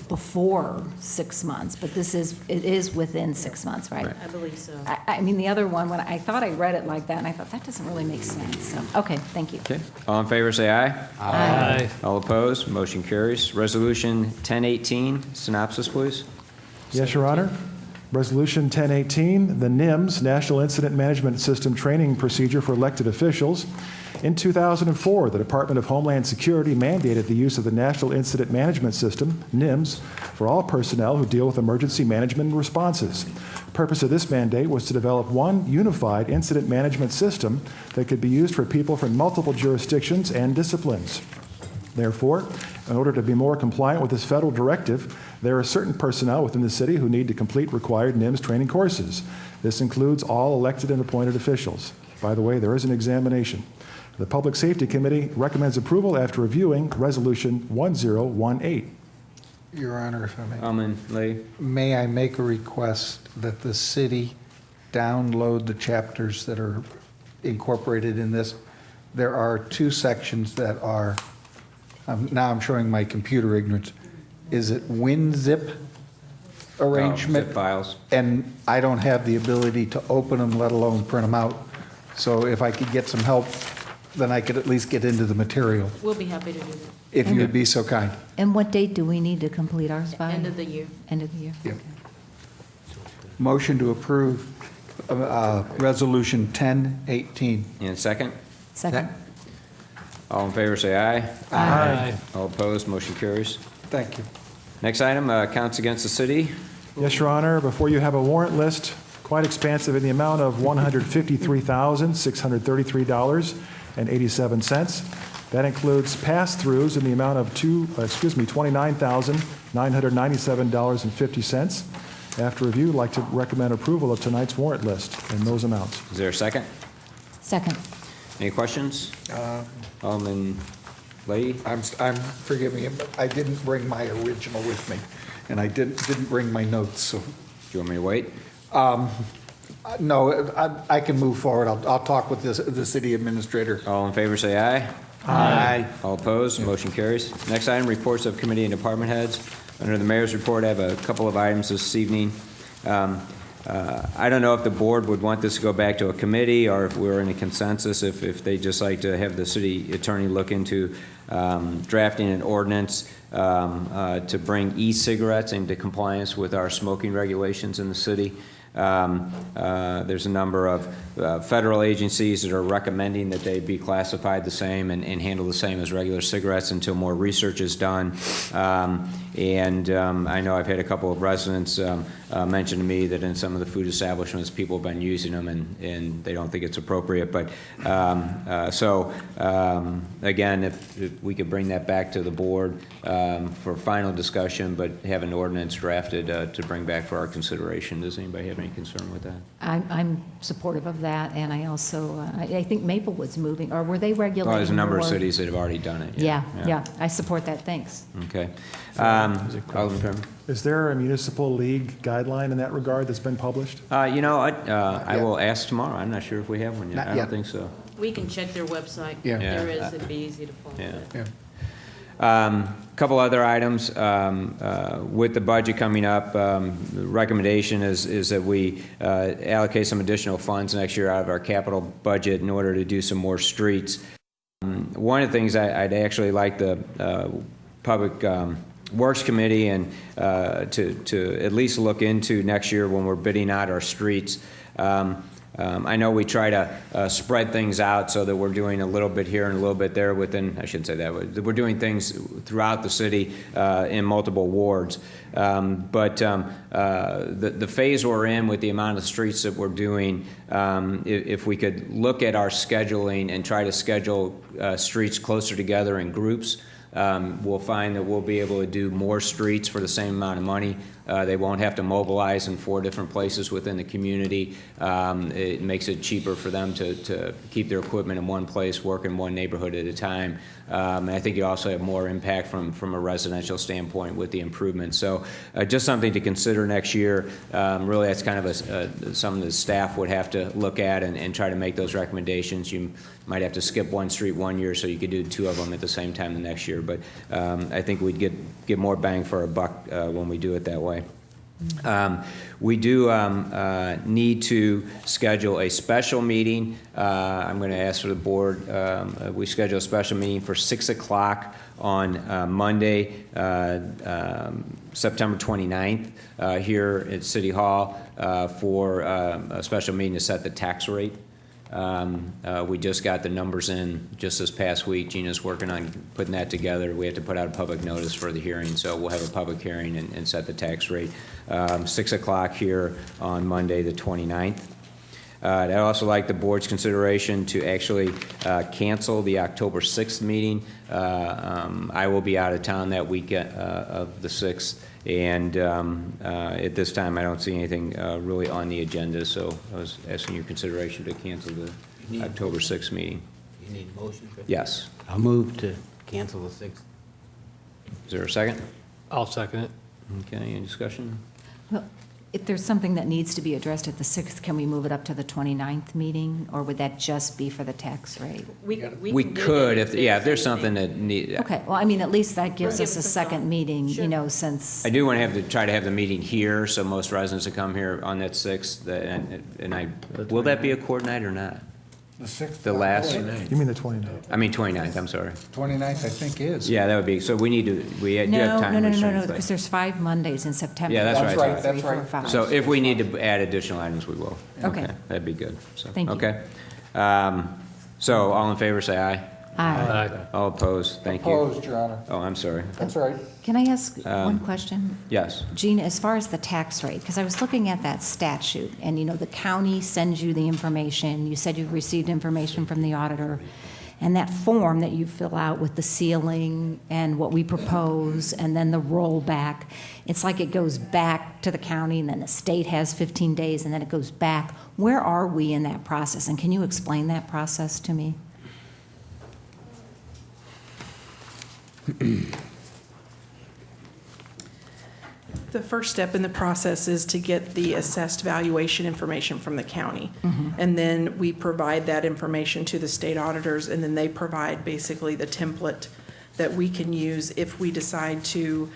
before 6 months, but it is within 6 months, right? I believe so. I mean, the other one, when I thought I read it like that, and I thought, that doesn't really make sense. So, okay, thank you. Okay. All in favor, say aye. Aye. All opposed, motion carries. Resolution 1018, synopsis, please. Yes, Your Honor. Resolution 1018, the NIMS, National Incident Management System Training Procedure for Elected Officials. In 2004, the Department of Homeland Security mandated the use of the National Incident Management System, NIMS, for all personnel who deal with emergency management and responses. The purpose of this mandate was to develop one unified incident management system that could be used for people from multiple jurisdictions and disciplines. Therefore, in order to be more compliant with this federal directive, there are certain personnel within the city who need to complete required NIMS training courses. This includes all elected and appointed officials. By the way, there is an examination. The Public Safety Committee recommends approval after reviewing Resolution 1018. Your Honor, if I may. Alderman Lee. May I make a request that the city download the chapters that are incorporated in this? There are two sections that are, now I'm showing my computer ignorance. Is it WinZip arrangement? Zip files. And I don't have the ability to open them, let alone print them out. So if I could get some help, then I could at least get into the material, We'll be happy to do that. if you would be so kind. And what date do we need to complete ours by? End of the year. End of the year. Yep. Motion to approve Resolution 1018. And second? Second. All in favor, say aye. Aye. All opposed, motion carries. Thank you. Next item, accounts against the city. Yes, Your Honor. Before you have a warrant list, quite expansive in the amount of $153,633.87. That includes pass-throughs in the amount of $29,997.50. After review, I'd like to recommend approval of tonight's warrant list in those amounts. Is there a second? Second. Any questions? Alderman Lee? Forgive me, but I didn't bring my original with me, and I didn't bring my notes, so. Do you want me to wait? No, I can move forward. I'll talk with the city administrator. All in favor, say aye. Aye. All opposed, motion carries. Next item, reports of committee and department heads. Under the mayor's report, I have a couple of items this evening. I don't know if the board would want this to go back to a committee or if we're in a consensus, if they just like to have the city attorney look into drafting an ordinance to bring e-cigarettes into compliance with our smoking regulations in the city. There's a number of federal agencies that are recommending that they be classified the same and handle the same as regular cigarettes until more research is done. I know I've had a couple of residents mention to me that in some of the food establishments, people have been using them and they don't think it's appropriate. But again, if we could bring that back to the board for final discussion, but have an ordinance drafted to bring back for our consideration. Does anybody have any concern with that? I'm supportive of that, and I also, I think Maplewood's moving, or were they regulating? Well, there's a number of more? cities that have already done it. Yeah, I support that, thanks. Okay. Alderman Perman. Is there a municipal league guideline in that regard that's been published? You know what? I will ask tomorrow. I'm not sure if we have one yet. Not I don't yet. think so. We can check their website. Yeah. If there Yeah. is, it'd be easy to follow. Yeah. Couple other items with the budget coming up. The recommendation is that we allocate some additional funds next year out of our capital budget in order to do some more streets. One of the things I'd actually like the Public Works Committee and to at least look into next year when we're bidding out our streets. I know we try to spread things out so that we're doing a little bit here and a little bit there within, I shouldn't say that, we're doing things throughout the city in multiple wards. But the phase we're in with the amount of streets that we're doing, if we could look at our scheduling and try to schedule streets closer together in groups, we'll find that we'll be able to do more streets for the same amount of money. They won't have to mobilize in 4 different places within the community. It makes it cheaper for them to keep their equipment in one place, work in one neighborhood at a time. And I think you also have more impact from a residential standpoint with the improvements. So just something to consider next year. Really, that's kind of something the staff would have to look at and try to make those recommendations. You might have to skip one street one year so you could do 2 of them at the same time the next year. But I think we'd get more bang for our buck when we do it that way. We do need to schedule a special meeting. I'm going to ask for the board, we schedule a special meeting for 6 o'clock on Monday, September 29th, here at City Hall for a special meeting to set the tax rate. We just got the numbers in just this past week. Gina's working on putting that together. We have to put out a public notice for the hearing, so we'll have a public hearing and set the tax rate. 6 o'clock here on Monday, the 29th. I'd also like the board's consideration to actually cancel the October 6th meeting. I will be out of town that week of the 6th, and at this time I don't see anything really on the agenda, so I was asking your consideration to cancel the October 6th meeting. You need a motion for that? Yes. I'll move to cancel the 6th. Is there a second? I'll second it. Okay, any discussion? Well, if there's something that needs to be addressed at the 6th, can we move it up to the 29th meeting, or would that just be for the tax rate? We could, if there's something that need. Okay, well, I mean, at least that gives us a some second thought. meeting, Sure. you know, since, I do want to try to have the meeting here, so most residents will come here on that 6th, will that be a court night or not? The 6th? The last? You mean the 29th? I mean 29th, I'm sorry. 29th, I think, is. Yeah, that would be, so we do have time no, restraints. because there's 5 Mondays in September. Yeah, that's right. That's right. 3, 4, 5. So if we need to add additional items, we will. Okay. That'd be good. So, Thank you. Okay. So all in favor, say aye. Aye. All opposed, thank you. Opposed, Your Honor. Oh, I'm sorry. That's right. Can I ask one question? Yes. Gina, as far as the tax rate, because I was looking at that statute, and, you know, the county sends you the information. You said you received information from the auditor, and that form that you fill out with the ceiling and what we propose, and then the rollback, it's like it goes back to the county, and then the state has 15 days, and then it goes back. Where are we in that process, and can you explain that process to me? The first step in the process is to get the assessed valuation information from the county. And then we provide that information to the state auditors, and then they provide basically the template that we can use if we decide to,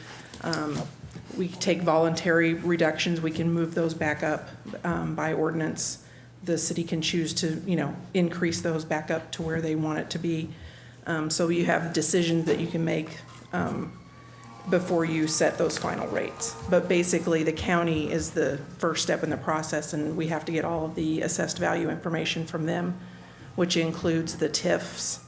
we take voluntary reductions, we can move those back up by ordinance. The city can choose to, you know, increase those back up to where they want it to be. So you have decisions that you can make before you set those final rates. But basically, the county is the first step in the process, and we have to get all of the assessed value information from them, which includes the TIFs.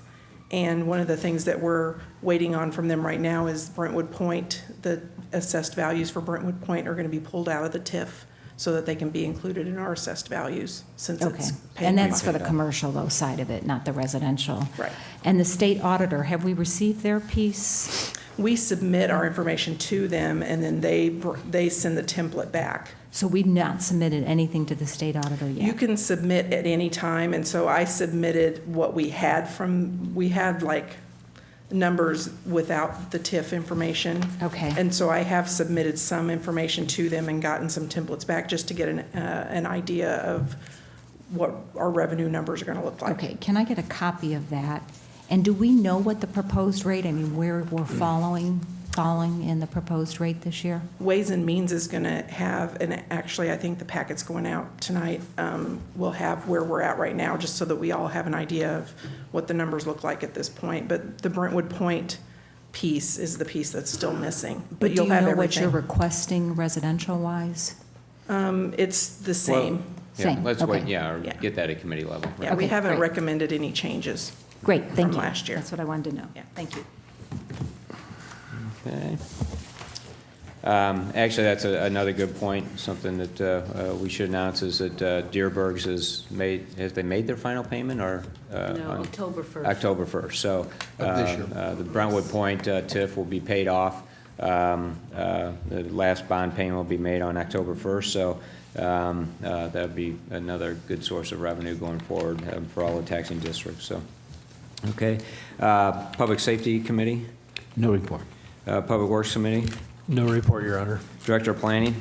And one of the things that we're waiting on from them right now is Brentwood Point. The assessed values for Brentwood Point are going to be pulled out of the TIF so that they can be included in our assessed values, since Okay, it's paid. and that's for the commercial, though, side of it, not the residential. Right. And the state auditor, have we received their piece? We submit our information to them, and then they send the template back. So we've not submitted anything to the state auditor yet? You can submit at any time, and so I submitted what we had like numbers without the TIF information. Okay. And so I have submitted some information to them and gotten some templates back just to get an idea of what our revenue numbers are going to look like. Okay, can I get a copy of that? And do we know what the proposed rate, I mean, where we're falling in the proposed rate this year? Ways and Means is going to have, and actually I think the packet's going out tonight, we'll have where we're at right now, just so that we all have an idea of what the numbers look like at this point. But the Brentwood Point piece is the piece that's still missing. But you'll have do you know what everything. you're requesting residential-wise? It's the same. Same, Let's okay. wait, or get that at committee level. Yeah, we Okay, haven't great. recommended any changes. Great, thank you. From last year. That's what I wanted to know. Yeah. Thank you. Okay. Actually, that's another good point. Something that we should announce is that Deerbergs has they made their final payment, or? No, October 1st. October 1st. So the Brentwood Point TIF will be paid off. The last bond payment will be made on October 1st. So that'll be another good source of revenue going forward for all the taxing districts. So, okay. Public Safety Committee? No report. Public Works Committee? No report, Your Honor. Director of Planning?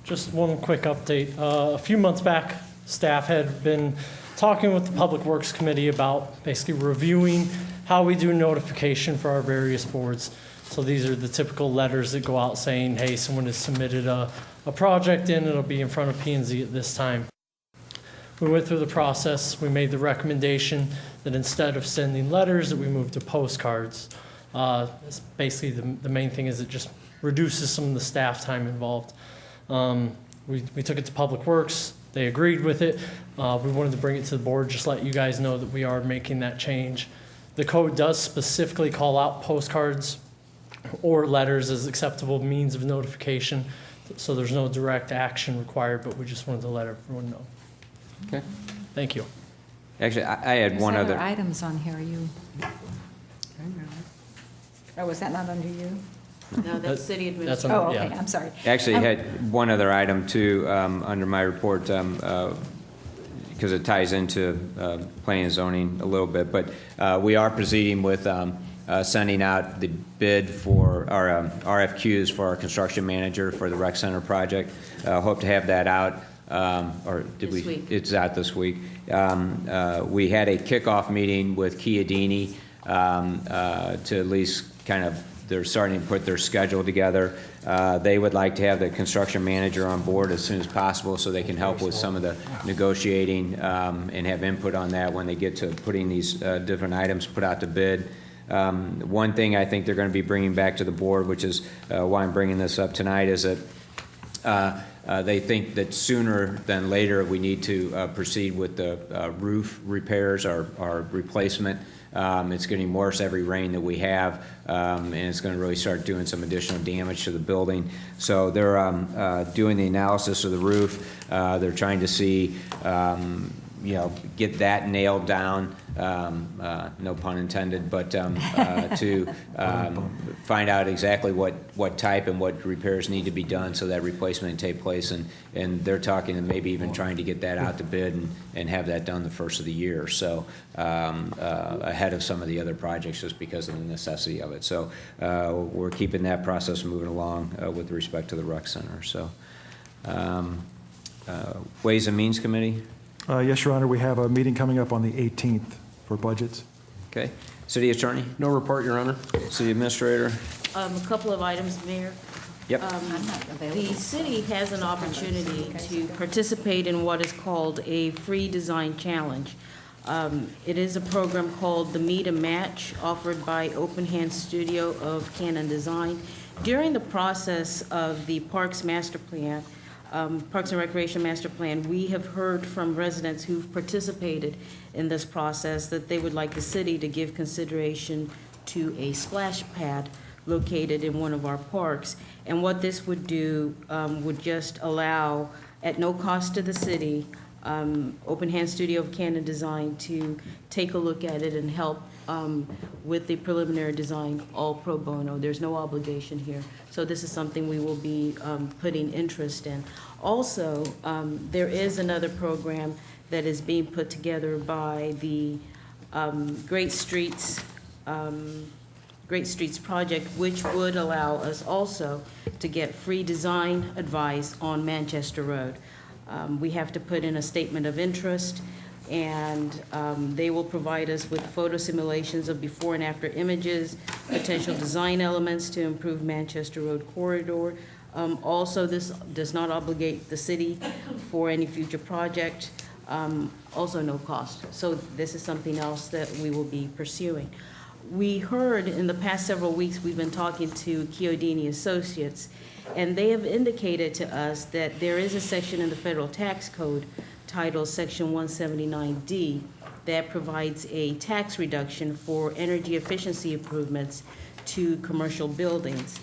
Just one quick update. A few months back, staff had been talking with the Public Works Committee about basically reviewing how we do notification for our various boards. So these are the typical letters that go out saying, hey, someone has submitted a project in, it'll be in front of P&Z at this time. We went through the process. We made the recommendation that instead of sending letters, that we move to postcards. It's basically, the main thing is it just reduces some of the staff time involved. We took it to Public Works. They agreed with it. We wanted to bring it to the board, just let you guys know that we are making that change. The code does specifically call out postcards or letters as acceptable means of notification, so there's no direct action required, but we just wanted to let everyone know. Okay. Thank you. Actually, I had There's one other other. items on here. Oh, was that not under you? No, that's city That's administration. on- Oh, okay, yeah. I'm sorry. Actually, had one other item too under my report because it ties into planning and zoning a little bit. But we are proceeding with sending out the bid for our RFQs for our construction manager for the rec center project. Hope to have that out. Or did This we? week. It's out this week. We had a kickoff meeting with Chiodini to at least kind of, they're starting to put their schedule together. They would like to have the construction manager on board as soon as possible so they can help with some of the negotiating and have input on that when they get to putting these different items put out to bid. One thing I think they're going to be bringing back to the board, which is why I'm bringing this up tonight, is that they think that sooner than later we need to proceed with the roof repairs or replacement. It's getting worse every rain that we have, and it's going to really start doing some additional damage to the building. So they're doing the analysis of the roof. They're trying to see, get that nailed down, no pun intended, but to find out exactly what type and what repairs need to be done so that replacement can take place. And they're talking and maybe even trying to get that out to bid and have that done the first of the year. So ahead of some of the other projects just because of the necessity of it. So we're keeping that process moving along with respect to the rec center. So Ways and Means Committee? Yes, Your Honor, we have a meeting coming up on the 18th for budgets. Okay. City Attorney? No report, Your Honor. City Administrator? A couple of items, Mayor. Yep. The city has an opportunity to participate in what is called a free design challenge. It is a program called the Meet and Match, offered by Open Hand Studio of Canon Design. During the process of the Parks Master Plan, Parks and Recreation Master Plan, we have heard from residents who've participated in this process that they would like the city to give consideration to a splash pad located in one of our parks. And what this would do would just allow, at no cost to the city, Open Hand Studio of Canon Design to take a look at it and help with the preliminary design, all pro bono. There's no obligation here. So this is something we will be putting interest in. Also, there is another program that is being put together by the Great Streets project, which would allow us also to get free design advice on Manchester Road. We have to put in a statement of interest, and they will provide us with photo simulations of before and after images, potential design elements to improve Manchester Road corridor. Also, this does not obligate the city for any future project, also no cost. So this is something else that we will be pursuing. We heard in the past several weeks, we've been talking to Chiodini Associates, and they have indicated to us that there is a section in the federal tax code titled Section 179D that provides a tax reduction for energy efficiency improvements to commercial buildings.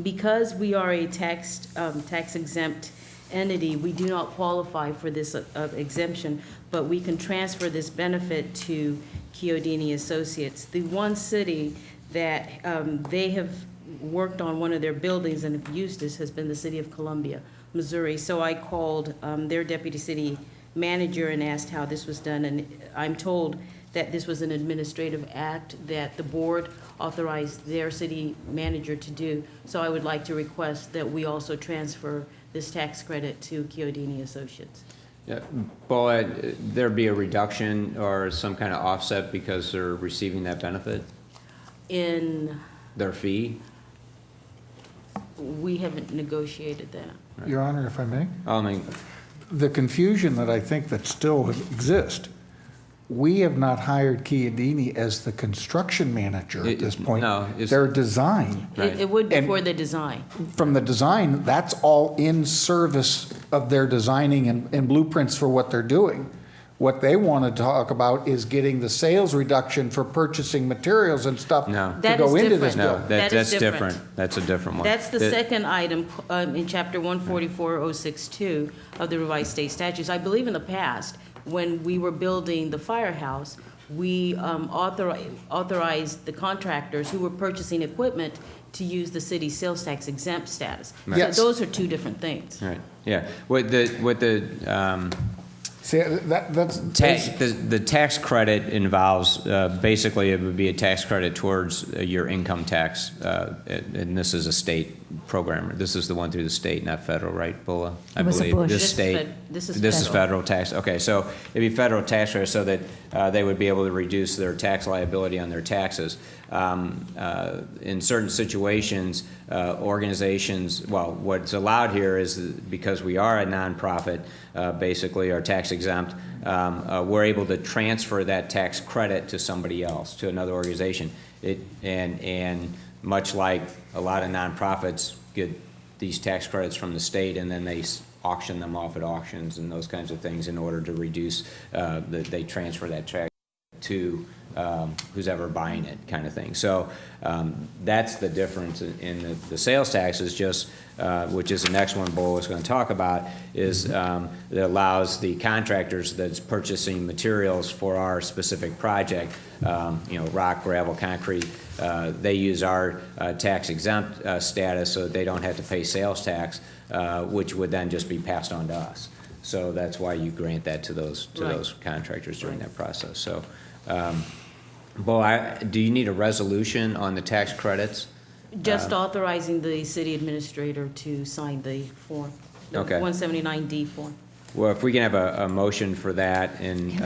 Because we are a tax exempt entity, we do not qualify for this exemption, but we can transfer this benefit to Chiodini Associates. The one city that they have worked on one of their buildings and have used this has been the city of Columbia, Missouri. So I called their deputy city manager and asked how this was done, and I'm told that this was an administrative act that the board authorized their city manager to do. So I would like to request that we also transfer this tax credit to Chiodini Associates. Yeah, well, there'd be a reduction or some kind of offset because they're receiving that benefit? In their fee? We haven't negotiated that. Your Honor, if I may? I mean, The confusion that I think that still exists, we have not hired Chiodini as the construction manager at this point. no, it's- Their design, It would be And- for the design. from the design, that's all in service of their designing and blueprints for what they're doing. What they want to talk about is getting the sales reduction for purchasing materials and stuff No. to That go is into this different. bill. no, That is that's different. different. That's a different one. That's the second item in Chapter 144062 of the revised state statutes. I believe in the past, when we were building the firehouse, we authorized the contractors who were purchasing equipment to use the city's sales tax exempt status. Right. Yes. So those are two different things. Right, yeah. What the See, that's. the tax credit involves, basically, it would be a tax credit towards your income tax, and this is a state program. This is the one through the state, not federal, right, Bulla? I It was a believe. Bush. This state. This is This is federal. federal tax. Okay, so it'd be federal tax credit so that they would be able to reduce their tax liability on their taxes. In certain situations, organizations, well, what's allowed here is because we are a nonprofit, basically, or tax exempt, we're able to transfer that tax credit to somebody else, to another organization. And much like a lot of nonprofits get these tax credits from the state, and then they auction them off at auctions and those kinds of things in order to reduce, they transfer that tax to who's ever buying it, kind of thing. So that's the difference in the sales tax is just, which is the next one Bo is going to talk about, is that allows the contractors that's purchasing materials for our specific project, rock, gravel, concrete, they use our tax exempt status so that they don't have to pay sales tax, which would then just be passed on to us. So that's why you grant that to those contractors during that process. So, Bo, do you need a resolution on the tax credits? Just authorizing the city administrator to sign the form, the Okay. 179D form. Well, if we can have a motion for that, and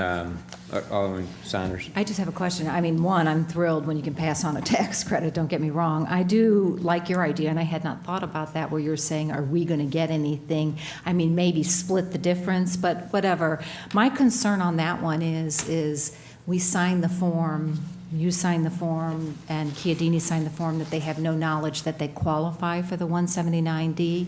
Alderman Saunders. I just have a question. I mean, one, I'm thrilled when you can pass on a tax credit, don't get me wrong. I do like your idea, and I had not thought about that, where you're saying, are we going to get anything? I mean, maybe split the difference, but whatever. My concern on that one is we sign the form, you sign the form, and Chiodini signed the form that they have no knowledge that they qualify for the 179D.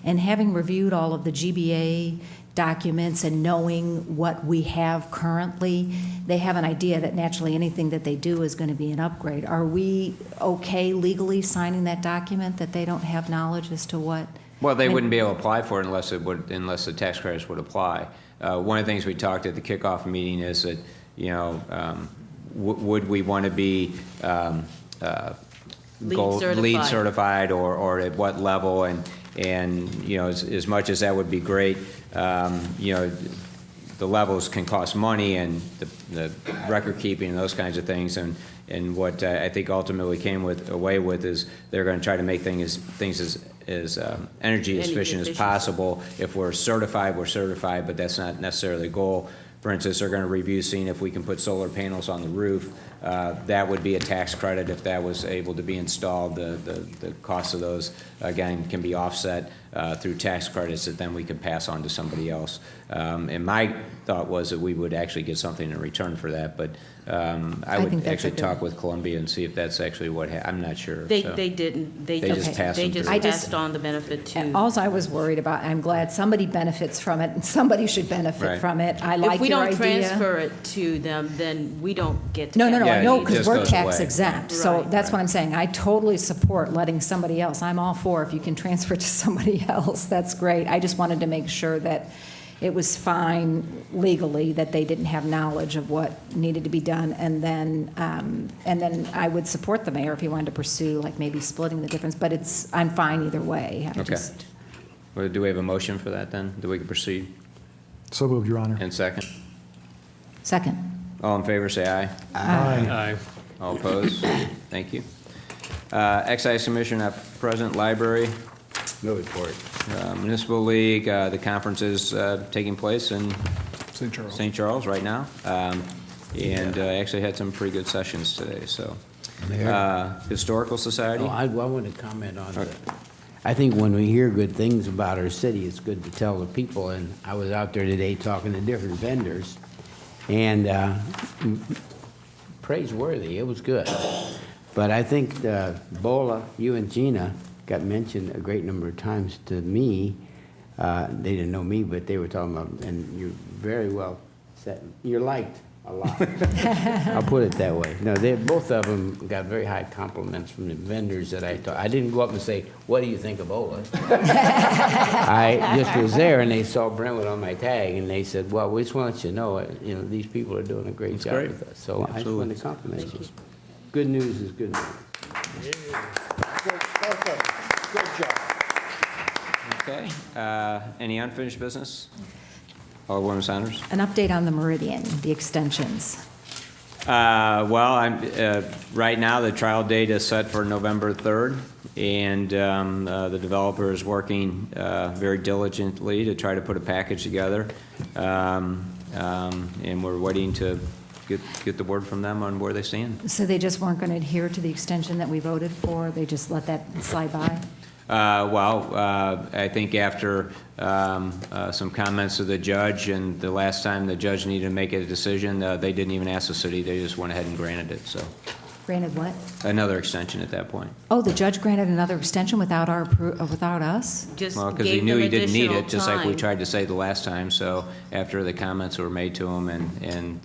And having reviewed all of the GBA documents and knowing what we have currently, they have an idea that naturally anything that they do is going to be an upgrade. Are we okay legally signing that document that they don't have knowledge as to what? Well, they wouldn't be able to apply for it unless the tax credits would apply. One of the things we talked at the kickoff meeting is that, would we want to be LEED certified, or at what level? And as much as that would be great, the levels can cost money, and the record keeping and those kinds of things. And what I think ultimately came away with is they're going to try to make things as energy efficient as possible. If we're certified, but that's not necessarily the goal. For instance, they're going to review seeing if we can put solar panels on the roof. That would be a tax credit if that was able to be installed. The cost of those, again, can be offset through tax credits that then we could pass on to somebody else. And my thought was that we would actually get something in return for that, but I would actually talk with Columbia and see if that's actually what I'm not sure. They didn't. They just passed on the benefit to. All I was worried about, I'm glad somebody benefits from it, and somebody should benefit from it. I like your idea. If we don't transfer it to them, then we don't get to. No, because we're tax exempt. So that's what I'm saying. I totally support letting somebody else. I'm all for if you can transfer it to somebody else. That's great. I just wanted to make sure that it was fine legally, that they didn't have knowledge of what needed to be done, and then I would support the mayor if he wanted to pursue like maybe splitting the difference. But I'm fine either way. Well, do we have a motion for that then? Do we can proceed? So moved, Your Honor. And second? Second. All in favor, say aye. Aye. All opposed? Thank you. Excise Commissioner, President, Library. No report. Municipal League, the conference is taking place in St. Charles right now. And actually had some pretty good sessions today. So Historical Society. I want to comment on that. I think when we hear good things about our city, it's good to tell the people. And I was out there today talking to different vendors, and praiseworthy. It was good. But I think Bola, you and Gina got mentioned a great number of times to me. They didn't know me, but they were talking about, and you're very well set. You're liked a lot. I'll put it that way. No, both of them got very high compliments from the vendors that I talked. I didn't go up and say, "What do you think of Ola?" I just was there, and they saw Brentwood on my tag, and they said, "Well, we just want you to know, these people are doing a great job with us." So I just wanted to compliment you. Good news is good news. Good job. Okay. Any unfinished business? Alderwoman Sanders? An update on the Meridian, the extensions. Right now, the trial date is set for November 3rd, and the developer is working very diligently to try to put a package together. And we're waiting to get the word from them on where they stand. So they just weren't going to adhere to the extension that we voted for? They just let that slide by? I think after some comments to the judge, and the last time the judge needed to make a decision, they didn't even ask the city. They just went ahead and granted it. So, Granted what? another extension at that point. Oh, the judge granted another extension without without us? Just Well, because he gave knew them he didn't need additional it, just like we time. tried to say the last time. So after the comments were made to him, and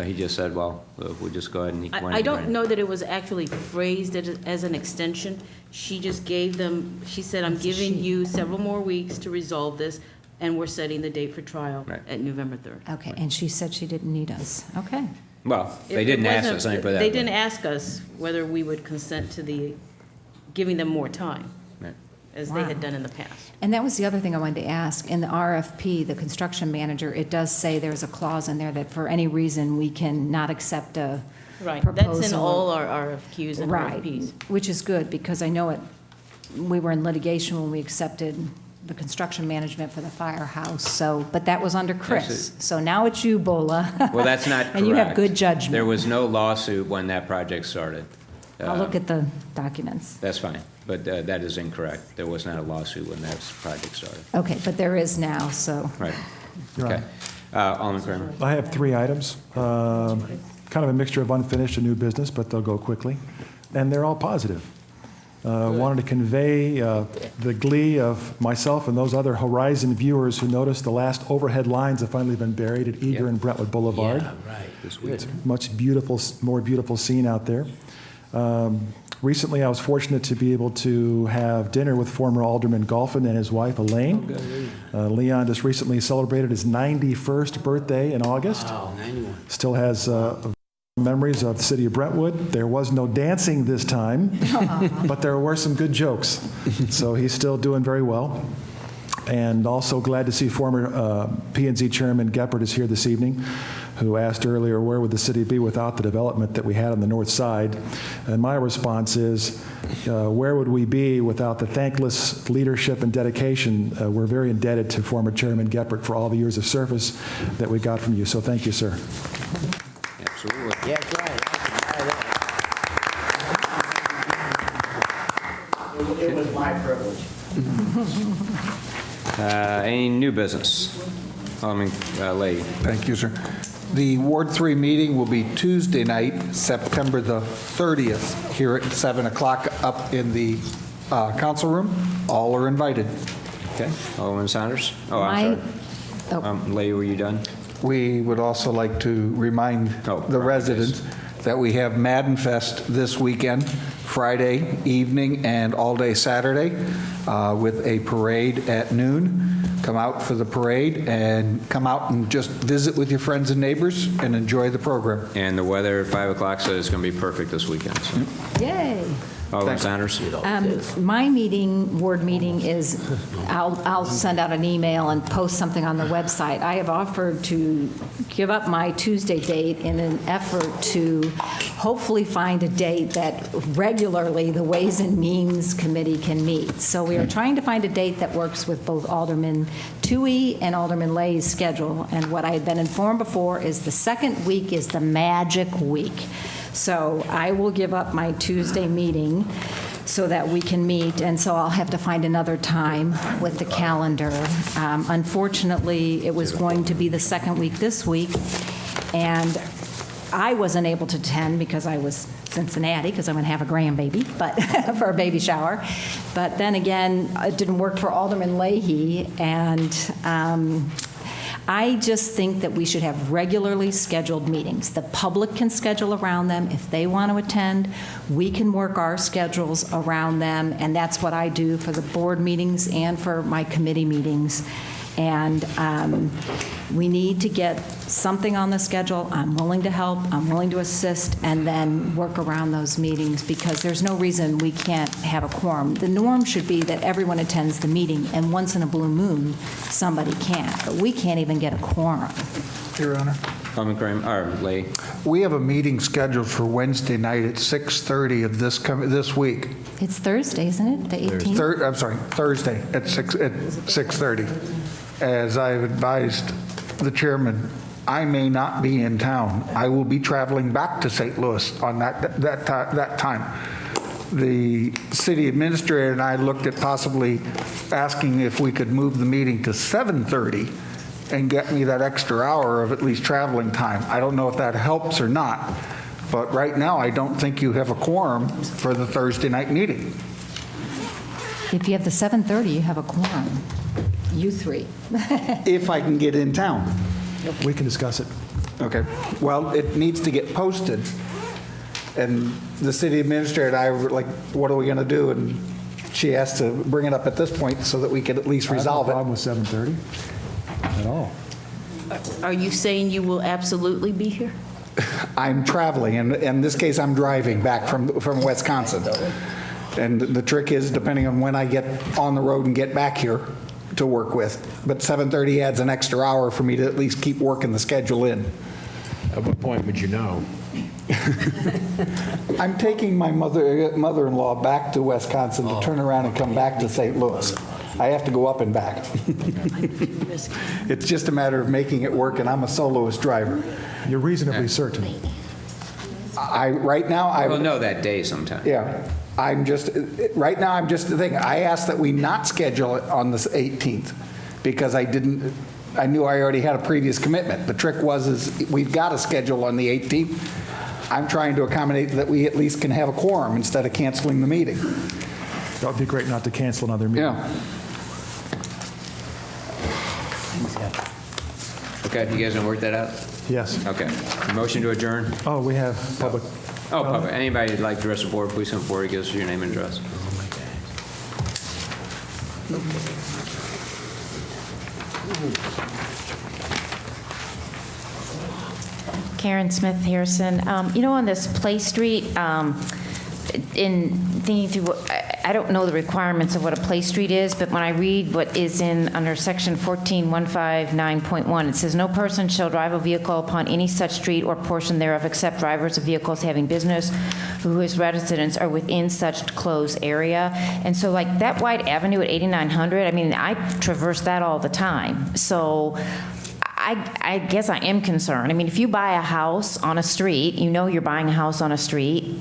he just said, "Well, we'll just go ahead and." I don't know that it was actually phrased as an extension. She just gave them, she said, "I'm giving you several more weeks to resolve this, and we're setting the date for trial at November 3rd." Okay, and she said she didn't need us. Okay. Well, they didn't ask us, let me put it that They way. didn't ask us whether we would consent to giving them more time, Right. as they had done in the past. And that was the other thing I wanted to ask. In the RFP, the construction manager, it does say there's a clause in there that for any reason we can not accept a Right, proposal. that's in all our RFQs and Right, RFPs. which is good, because I know we were in litigation when we accepted the construction management for the firehouse, but that was under Chris. So now it's you, Bola. Well, that's not correct. And you have good judgment. There was no lawsuit when that project started. I'll look at the documents. That's fine, but that is incorrect. There was not a lawsuit when that project started. Okay, but there is now, so. Right. Right. Okay. Alderman Kramer. I have 3 items, kind of a mixture of unfinished and new business, but they'll go quickly. And they're all positive. Wanted to convey the glee of myself and those other Horizon viewers who noticed the last overhead lines have finally been buried at Eager and Brentwood Boulevard. Yeah, right. It's a much more beautiful scene out there. Recently, I was fortunate to be able to have dinner with former Alderman Golphin and his wife, Elaine. Leon just recently celebrated his 91st birthday in August. Wow, 91. Still has memories of the city of Brentwood. There was no dancing this time, but there were some good jokes. So he's still doing very well. And also glad to see former P&Z Chairman Geppert is here this evening, who asked earlier, where would the city be without the development that we had on the north side? And my response is, where would we be without the thankless leadership and dedication? We're very indebted to former Chairman Geppert for all the years of service that we got from you. So thank you, sir. Absolutely. Yeah, that's right. It was my privilege. Any new business? Alderman Leahy. Thank you, sir. The Ward 3 meeting will be Tuesday night, September the 30th, here at 7 o'clock up in the council room. All are invited. Okay. Alderman Saunders? Oh, I'm sorry. Leahy, were you done? We would also like to remind the residents that we have Madden Fest this weekend, Friday evening and all day Saturday, with a parade at noon. Come out for the parade and come out and just visit with your friends and neighbors and enjoy the program. And the weather at 5 o'clock said it's going to be perfect this weekend. So. Yay. Alderman Sanders? My ward meeting is, I'll send out an email and post something on the website. I have offered to give up my Tuesday date in an effort to hopefully find a date that regularly the Ways and Means Committee can meet. So we are trying to find a date that works with both Alderman Toohey and Alderman Leahy's schedule. And what I had been informed before is the second week is the magic week. So I will give up my Tuesday meeting so that we can meet, and so I'll have to find another time with the calendar. Unfortunately, it was going to be the second week this week, and I wasn't able to attend because I was Cincinnati, because I'm going to have a grandbaby, but for a baby shower. But then again, it didn't work for Alderman Leahy, and I just think that we should have regularly scheduled meetings. The public can schedule around them. If they want to attend, we can work our schedules around them, and that's what I do for the board meetings and for my committee meetings. And we need to get something on the schedule. I'm willing to help, I'm willing to assist, and then work around those meetings, because there's no reason we can't have a quorum. The norm should be that everyone attends the meeting, and once in a blue moon, somebody can't. But we can't even get a quorum. Your Honor. Alderman Graham, or Lee. We have a meeting scheduled for Wednesday night at 6:30 of this week. It's Thursday, isn't it? The 18th? I'm sorry, Thursday at 6:30. As I've advised the chairman, I may not be in town. I will be traveling back to St. Louis on that time. The city administrator and I looked at possibly asking if we could move the meeting to 7:30 and get me that extra hour of at least traveling time. I don't know if that helps or not, but right now I don't think you have a quorum for the Thursday night meeting. If you have the 7:30, you have a quorum. You three. If I can get in town. We can discuss it. Okay. Well, it needs to get posted. And the city administrator and I were like, what are we going to do? And she asked to bring it up at this point so that we could at least resolve it. I have no problem with 7:30 at all. Are you saying you will absolutely be here? I'm traveling, and in this case, I'm driving back from Wisconsin. And the trick is, depending on when I get on the road and get back here to work with. But 7:30 adds an extra hour for me to at least keep working the schedule in. At what point would you know? I'm taking my mother-in-law back to Wisconsin to turn around and come back to St. Louis. I have to go up and back. It's just a matter of making it work, and I'm a soloist driver. You're reasonably certain. Right now, We'll know that day sometime. Yeah. Right now, I'm just thinking, I asked that we not schedule it on the 18th because I knew I already had a previous commitment. The trick is we've got a schedule on the 18th. I'm trying to accommodate that we at least can have a quorum instead of canceling the meeting. That would be great not to cancel another meeting. Yeah. Okay, you guys gonna work that out? Yes. Okay. Motion to adjourn? Oh, we have public. Oh, public. Anybody who'd like to address the board, please come forward and give us your name and address. Karen Smith Harrison. On this Play Street, in thinking through, I don't know the requirements of what a Play Street is, but when I read what is under section 14.159.1, it says, "No person shall drive a vehicle upon any such street or portion thereof except drivers of vehicles having business whose residents are within such closed area." And so like that wide avenue at 8900, I traverse that all the time. So I guess I am concerned. If you buy a house on a street, you're buying a house on a street,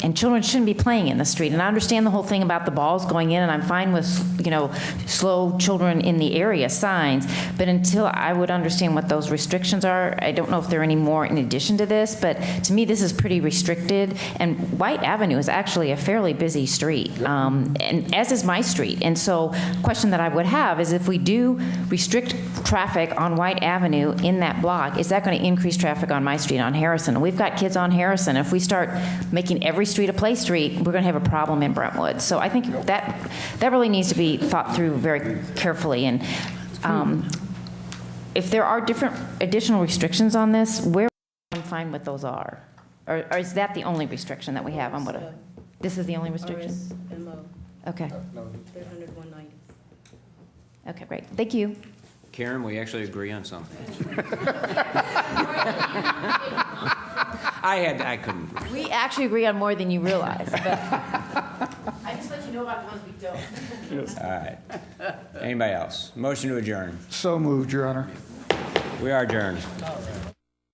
and children shouldn't be playing in the street. And I understand the whole thing about the balls going in, and I'm fine with, slow children in the area signs. But until I would understand what those restrictions are, I don't know if there are any more in addition to this. But to me, this is pretty restricted. And White Avenue is actually a fairly busy street, and as is my street. And so the question that I would have is if we do restrict traffic on White Avenue in that block, is that going to increase traffic on my street on Harrison? We've got kids on Harrison. If we start making every street a Play Street, we're going to have a problem in Brentwood. So I think that really needs to be thought through very carefully. And if there are different additional restrictions on this, where can we find what those are? Or is that the only restriction that we have on what this is the only restriction? Okay. Okay, great. Thank you. Karen, we actually agree on something. I couldn't. We actually agree on more than you realize. But I just let you know about the ones we don't. All right. Anybody else? Motion to adjourn. So moved, Your Honor. We are adjourned.